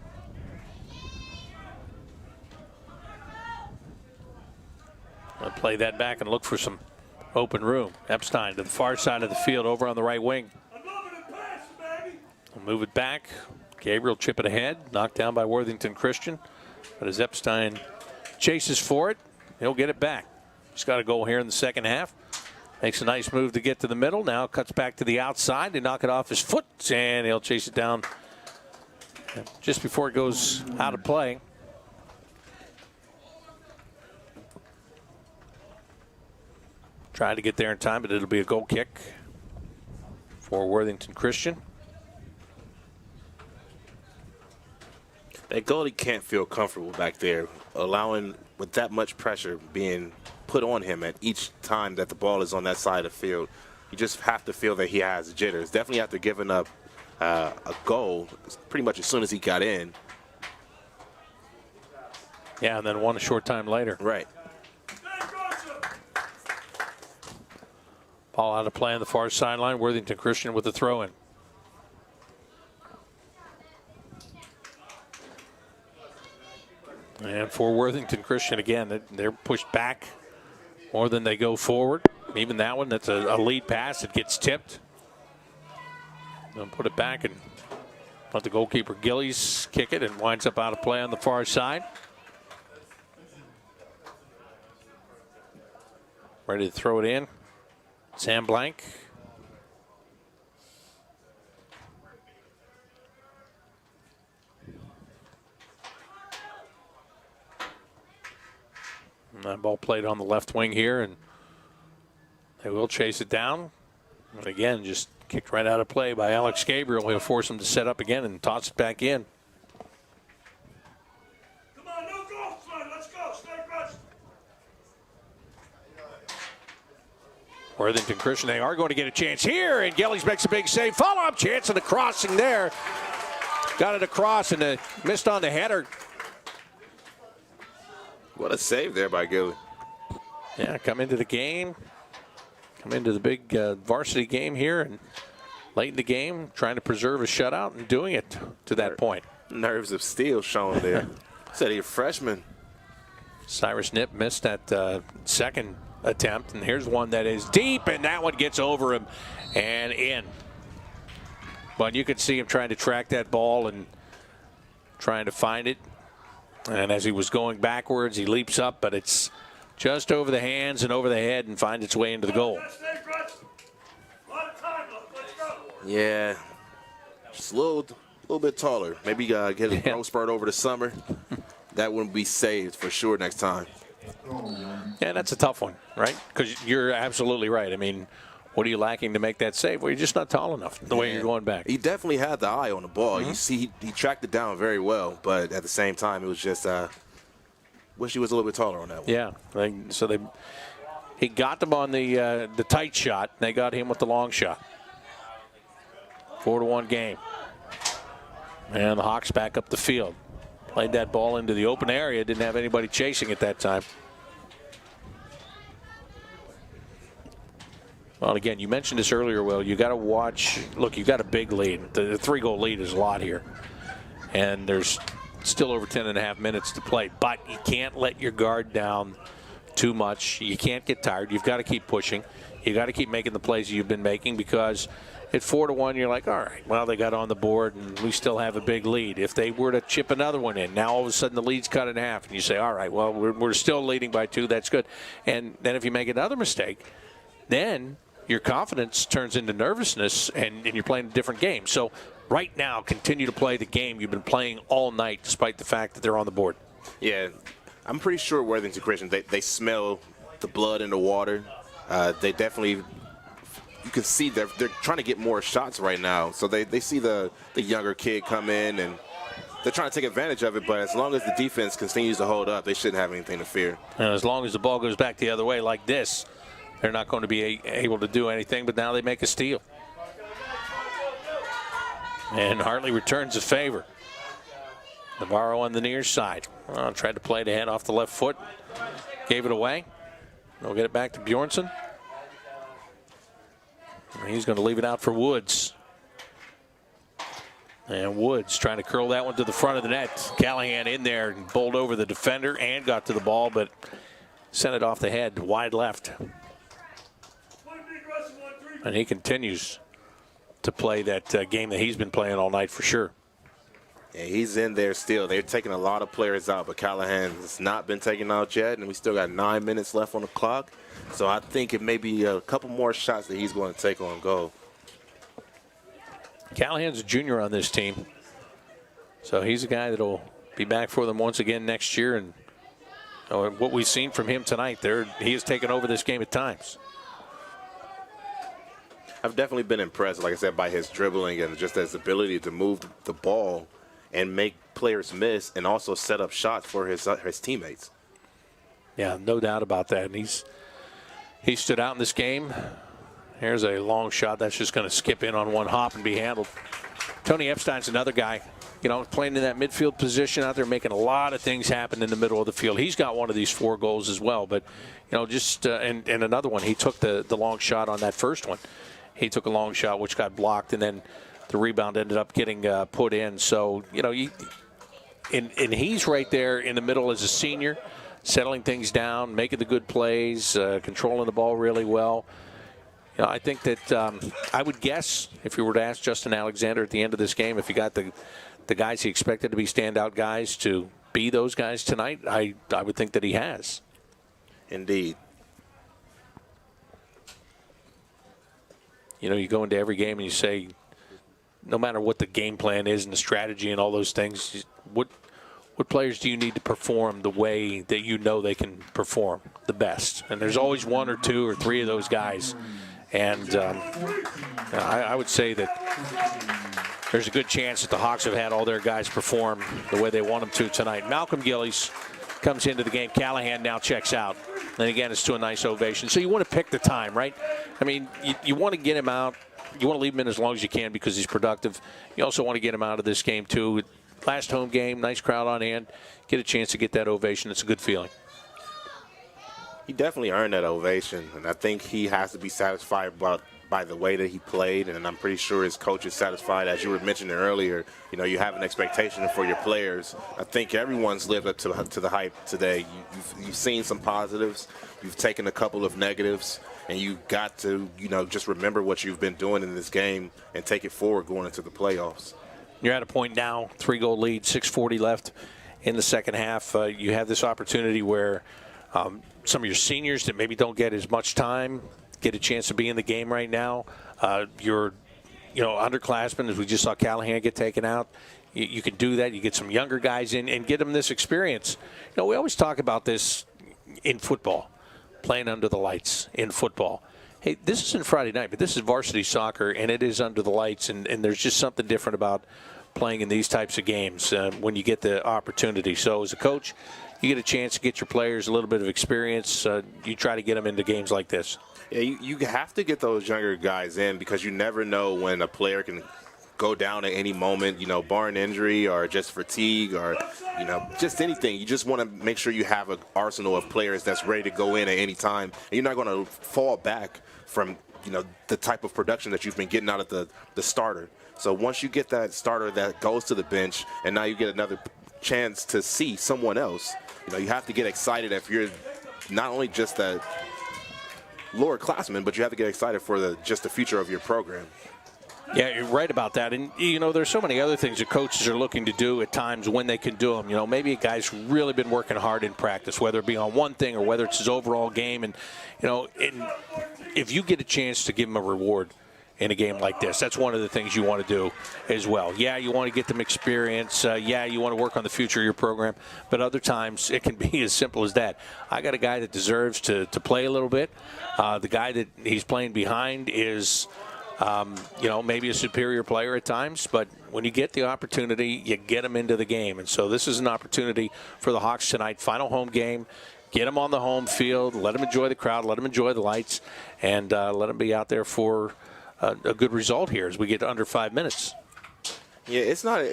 I'll play that back and look for some open room. Epstein to the far side of the field over on the right wing. We'll move it back. Gabriel chip it ahead. Knocked down by Worthington Christian. But as Epstein chases for it, he'll get it back. He's got a goal here in the second half. Makes a nice move to get to the middle. Now cuts back to the outside. They knock it off his foot, and he'll chase it down just before it goes out of play. Try to get there in time, but it'll be a goal kick for Worthington Christian. That goalie can't feel comfortable back there, allowing with that much pressure being put on him at each time that the ball is on that side of the field. You just have to feel that he has jitters. Definitely after giving up a goal pretty much as soon as he got in. Yeah, and then one a short time later. Right. Ball out of play on the far sideline. Worthington Christian with the throw-in. And for Worthington Christian, again, they're pushed back more than they go forward. Even that one, that's a lead pass. It gets tipped. They'll put it back and let the goalkeeper Gillies kick it and winds up out of play on the far side. Ready to throw it in. Sam Blank. And that ball played on the left wing here, and they will chase it down. And again, just kicked right out of play by Alex Gabriel. He'll force him to set up again and toss it back in. Come on, no golf, son. Let's go. Stay aggressive. Worthington Christian, they are going to get a chance here, and Gillies makes a big save. Follow-up chance and the crossing there. Got it across and missed on the header. What a save there by Gilly. Yeah, come into the game. Come into the big varsity game here, and late in the game, trying to preserve a shutout and doing it to that point. Nerves of steel showing there. Said he's a freshman. Cyrus Knipp missed that second attempt, and here's one that is deep, and that one gets over him and in. But you could see him trying to track that ball and trying to find it. And as he was going backwards, he leaps up, but it's just over the hands and over the head and finds its way into the goal. Yeah, just a little bit taller. Maybe get a growth spurt over the summer. That wouldn't be saved for sure next time. Yeah, that's a tough one, right? Because you're absolutely right. I mean, what are you lacking to make that save? Well, you're just not tall enough the way you're going back. He definitely had the eye on the ball. You see, he tracked it down very well, but at the same time, it was just wish he was a little bit taller on that one. Yeah, he got them on the tight shot, and they got him with the long shot. 4-1 game. And the Hawks back up the field. Played that ball into the open area. Didn't have anybody chasing at that time. Well, again, you mentioned this earlier, Will. You got to watch. Look, you got a big lead. The 3-goal lead is a lot here. And there's still over 10.5 minutes to play. But you can't let your guard down too much. You can't get tired. You've got to keep pushing. You got to keep making the plays you've been making, because at 4-1, you're like, all right, well, they got on the board and we still have a big lead. If they were to chip another one in, now all of a sudden the lead's cut in half, and you say, all right, well, we're still leading by 2. That's good. And then if you make another mistake, then your confidence turns into nervousness, and you're playing a different game. So right now, continue to play the game you've been playing all night, despite the fact that they're on the board. Yeah, I'm pretty sure Worthington Christian, they smell the blood in the water. They definitely, you can see they're trying to get more shots right now. So they see the younger kid come in, and they're trying to take advantage of it. But as long as the defense continues to hold up, they shouldn't have anything to fear. And as long as the ball goes back the other way like this, they're not going to be able to do anything. But now they make a steal. And Hartley returns a favor. Navarro on the near side. Tried to play it ahead off the left foot. Gave it away. They'll get it back to Bjornsson. He's going to leave it out for Woods. And Woods trying to curl that one to the front of the net. Callahan in there and bowled over the defender and got to the ball, but sent it off the head, wide left. And he continues to play that game that he's been playing all night for sure. Yeah, he's in there still. They're taking a lot of players out, but Callahan has not been taken out yet, and we still got 9 minutes left on the clock. So I think it may be a couple more shots that he's going to take on goal. Callahan's a junior on this team, so he's a guy that'll be back for them once again next year. And what we've seen from him tonight, he has taken over this game at times. I've definitely been impressed, like I said, by his dribbling and just his ability to move the ball and make players miss, and also set up shots for his teammates. Yeah, no doubt about that. And he stood out in this game. Here's a long shot that's just going to skip in on one hop and be handled. Tony Epstein's another guy, playing in that midfield position out there, making a lot of things happen in the middle of the field. He's got one of these 4 goals as well, but and another one. He took the long shot on that first one. He took a long shot which got blocked, and then the rebound ended up getting put in. So, and he's right there in the middle as a senior, settling things down, making the good plays, controlling the ball really well. I think that I would guess, if you were to ask Justin Alexander at the end of this game, if he got the guys he expected to be standout guys to be those guys tonight, I would think that he has. Indeed. You go into every game and you say, no matter what the game plan is and the strategy and all those things, what what players do you need to perform the way that you know they can perform the best? And there's always one or two or three of those guys. And I would say that there's a good chance that the Hawks have had all their guys perform the way they want them to tonight. Malcolm Gillies comes into the game. Callahan now checks out. And again, it's to a nice ovation. So you want to pick the time, right? I mean, you want to get him out. You want to leave him in as long as you can because he's productive. You also want to get him out of this game, too. Last home game, nice crowd on hand. Get a chance to get that ovation. It's a good feeling. He definitely earned that ovation, and I think he has to be satisfied by the way that he played, and I'm pretty sure his coach is satisfied. As you were mentioning earlier, you know, you have an expectation for your players. I think everyone's lived up to the hype today. You've seen some positives. You've taken a couple of negatives, and you got to, you know, just remember what you've been doing in this game and take it forward going into the playoffs. You're at a point now, 3-goal lead, 6:40 left in the second half. You have this opportunity where some of your seniors that maybe don't get as much time get a chance to be in the game right now. Your underclassmen, as we just saw Callahan get taken out, you can do that. You get some younger guys in and get them this experience. You know, we always talk about this in football, playing under the lights in football. Hey, this isn't Friday night, but this is varsity soccer, and it is under the lights, and there's just something different about playing in these types of games when you get the opportunity. So as a coach, you get a chance to get your players a little bit of experience. You try to get them into games like this. Yeah, you have to get those younger guys in because you never know when a player can go down at any moment, you know, barring injury or just fatigue or, you know, just anything. You just want to make sure you have an arsenal of players that's ready to go in at any time. And you're not going to fall back from, you know, the type of production that you've been getting out of the starter. So once you get that starter that goes to the bench and now you get another chance to see someone else, you know, you have to get excited if you're not only just a lower classman, but you have to get excited for just the future of your program. Yeah, you're right about that. And, you know, there's so many other things that coaches are looking to do at times when they can do them. You know, maybe a guy's really been working hard in practice, whether it be on one thing or whether it's his overall game. And, you know, if you get a chance to give him a reward in a game like this, that's one of the things you want to do as well. Yeah, you want to get them experience. Yeah, you want to work on the future of your program. But other times it can be as simple as that. I got a guy that deserves to play a little bit. The guy that he's playing behind is you know, maybe a superior player at times, but when you get the opportunity, you get them into the game. And so this is an opportunity for the Hawks tonight, final home game. Get them on the home field, let them enjoy the crowd, let them enjoy the lights, and let them be out there for a good result here as we get to under 5 minutes. Yeah, it's not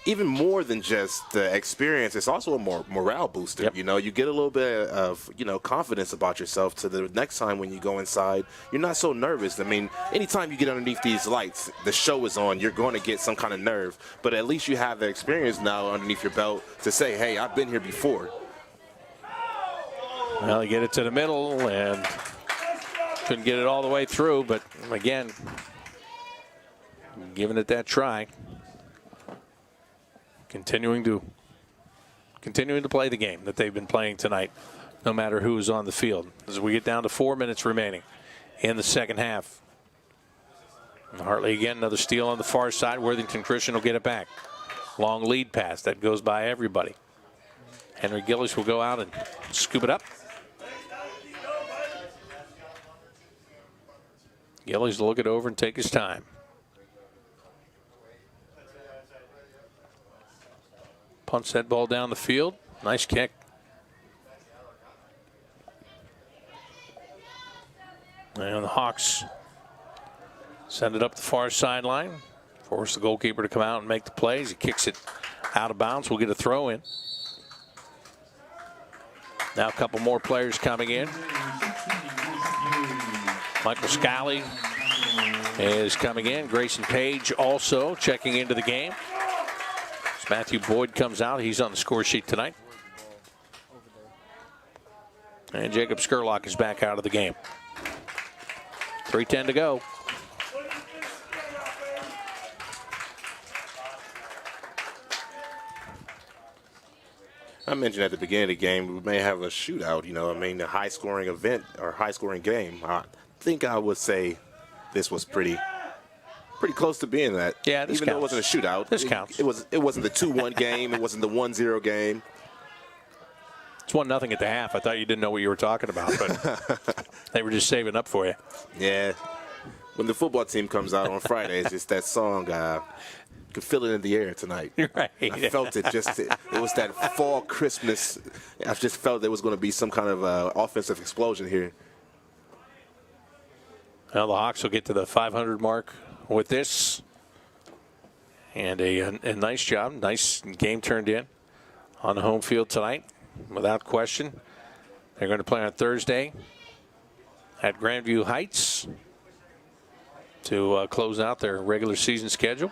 even more than just the experience. It's also a morale booster. Yep. You know, you get a little bit of, you know, confidence about yourself to the next time when you go inside. You're not so nervous. I mean, anytime you get underneath these lights, the show is on, you're going to get some kind of nerve. But at least you have the experience now underneath your belt to say, hey, I've been here before. Well, you get it to the middle and couldn't get it all the way through. But, again, giving it that try. Continuing to play the game that they've been playing tonight, no matter who's on the field. As we get down to 4 minutes remaining in the second half. And Hartley again, another steal on the far side. Worthington Christian will get it back. Long lead pass that goes by everybody. Henry Gillies will go out and scoop it up. Gillies will look it over and take his time. Punts that ball down the field. Nice kick. And the Hawks send it up the far sideline. Force the goalkeeper to come out and make the plays. He kicks it out of bounds. We'll get a throw in. Now a couple more players coming in. Michael Scally is coming in. Grayson Page also checking into the game. Matthew Boyd comes out. He's on the score sheet tonight. And Jacob Skurlock is back out of the game. 3:10 to go. I mentioned at the beginning of the game we may have a shootout, you know, I mean, a high-scoring event or high-scoring game. I think I would say this was pretty pretty close to being that. Yeah, this even though it counts. wasn't a shootout. This counts. It wasn't the 2-1 game. It wasn't the 1-0 game. It's 1-0 at the half. I thought you didn't know what you were talking about, but they were just saving up for you. Yeah. When the football team comes out on Friday, it's just that song. You could feel it in the air tonight. Right. I felt it. It was that fall Christmas. I just felt there was going to be some kind of offensive explosion here. Well, the Hawks will get to the 500 mark with this. And a nice job, nice game turned in on the home field tonight, without question. They're going to play on Thursday at Grandview Heights to close out their regular season schedule.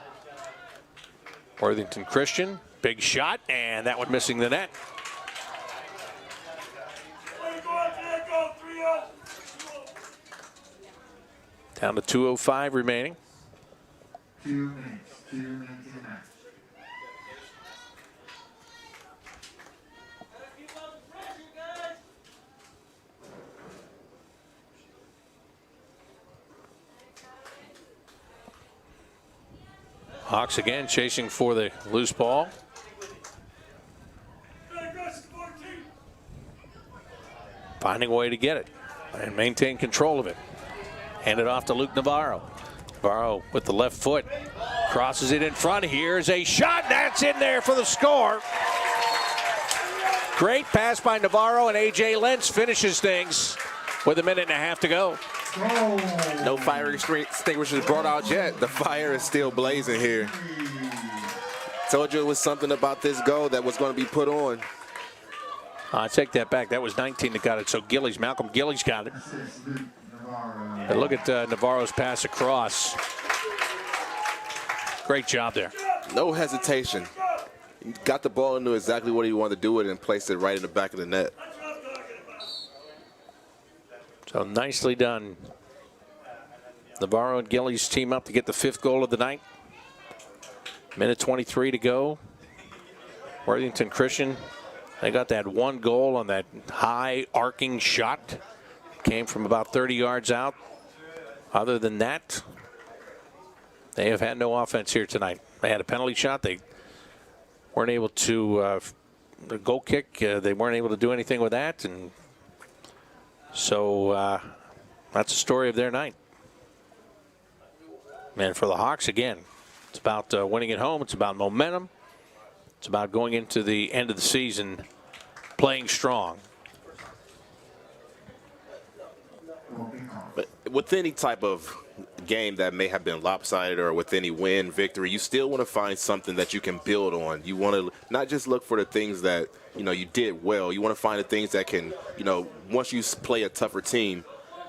Worthington Christian, big shot, and that one missing the net. Down to 2:05 remaining. 2 minutes. 2 minutes in the match. Hawks again chasing for the loose ball. Finding a way to get it and maintain control of it. Hand it off to Luke Navarro. Navarro with the left foot. Crosses it in front. Here's a shot. That's in there for the score. Great pass by Navarro, and A.J. Lentz finishes things with 1.5 minutes to go. No fire extinguishers brought out yet. The fire is still blazing here. Told you it was something about this goal that was going to be put on. I take that back. That was 19 that got it. So Malcolm Gillies got it. And look at Navarro's pass across. Great job there. No hesitation. He got the ball and knew exactly what he wanted to do with it and placed it right in the back of the net. So nicely done. Navarro and Gillies team up to get the 5th goal of the night. 1:23 to go. Worthington Christian, they got that one goal on that high arcing shot. Came from about 30 yards out. Other than that, they have had no offense here tonight. They had a penalty shot. They weren't able to, the goal kick, they weren't able to do anything with that. And so that's the story of their night. And for the Hawks, again, it's about winning at home. It's about momentum. It's about going into the end of the season playing strong. But with any type of game that may have been lopsided or with any win, victory, you still want to find something that you can build on. You want to not just look for the things that, you did well. You want to find the things that can, once you play a tougher team,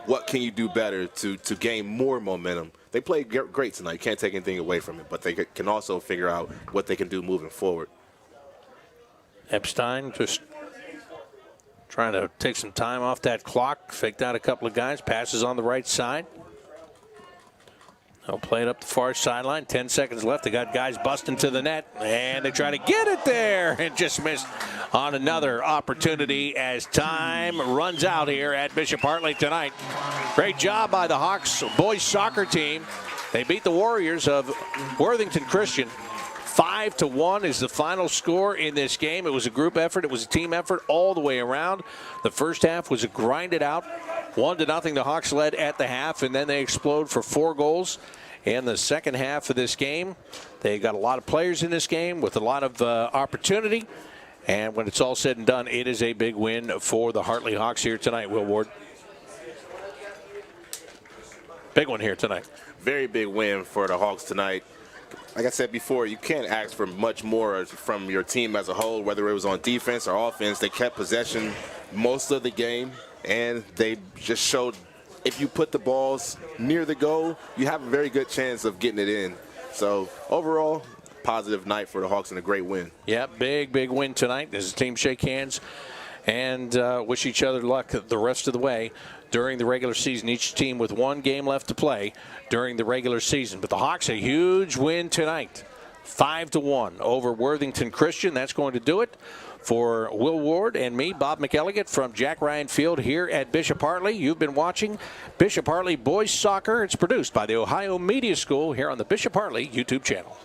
what can you do better to gain more momentum? They played great tonight. You can't take anything away from it, but they can also figure out what they can do moving forward. Epstein just trying to take some time off that clock. Faked out a couple of guys. Passes on the right side. They'll play it up the far sideline. 10 seconds left. They got guys busting to the net. And they try to get it there. And just missed on another opportunity as time runs out here at Bishop Hartley tonight. Great job by the Hawks boys soccer team. They beat the Warriors of Worthington Christian. 5-1 is the final score in this game. It was a group effort. It was a team effort all the way around. The first half was a grinded out 1-0. The Hawks led at the half, and then they explode for 4 goals in the second half of this game. They got a lot of players in this game with a lot of opportunity. And when it's all said and done, it is a big win for the Hartley Hawks here tonight, Will Ward. Big one here tonight. Very big win for the Hawks tonight. Like I said before, you can't ask for much more from your team as a whole, whether it was on defense or offense. They kept possession most of the game, and they just showed if you put the balls near the goal, you have a very good chance of getting it in. So overall, positive night for the Hawks and a great win. Yeah, big win tonight as the team shake hands and wish each other luck the rest of the way during the regular season. Each team with 1 game left to play during the regular season. But the Hawks, a huge win tonight. 5-1 over Worthington Christian. That's going to do it for Will Ward and me, Bob McElligott, from Jack Ryan Field here at Bishop Hartley. You've been watching Bishop Hartley Boys Soccer. It's produced by the Ohio Media School here on the Bishop Hartley YouTube channel.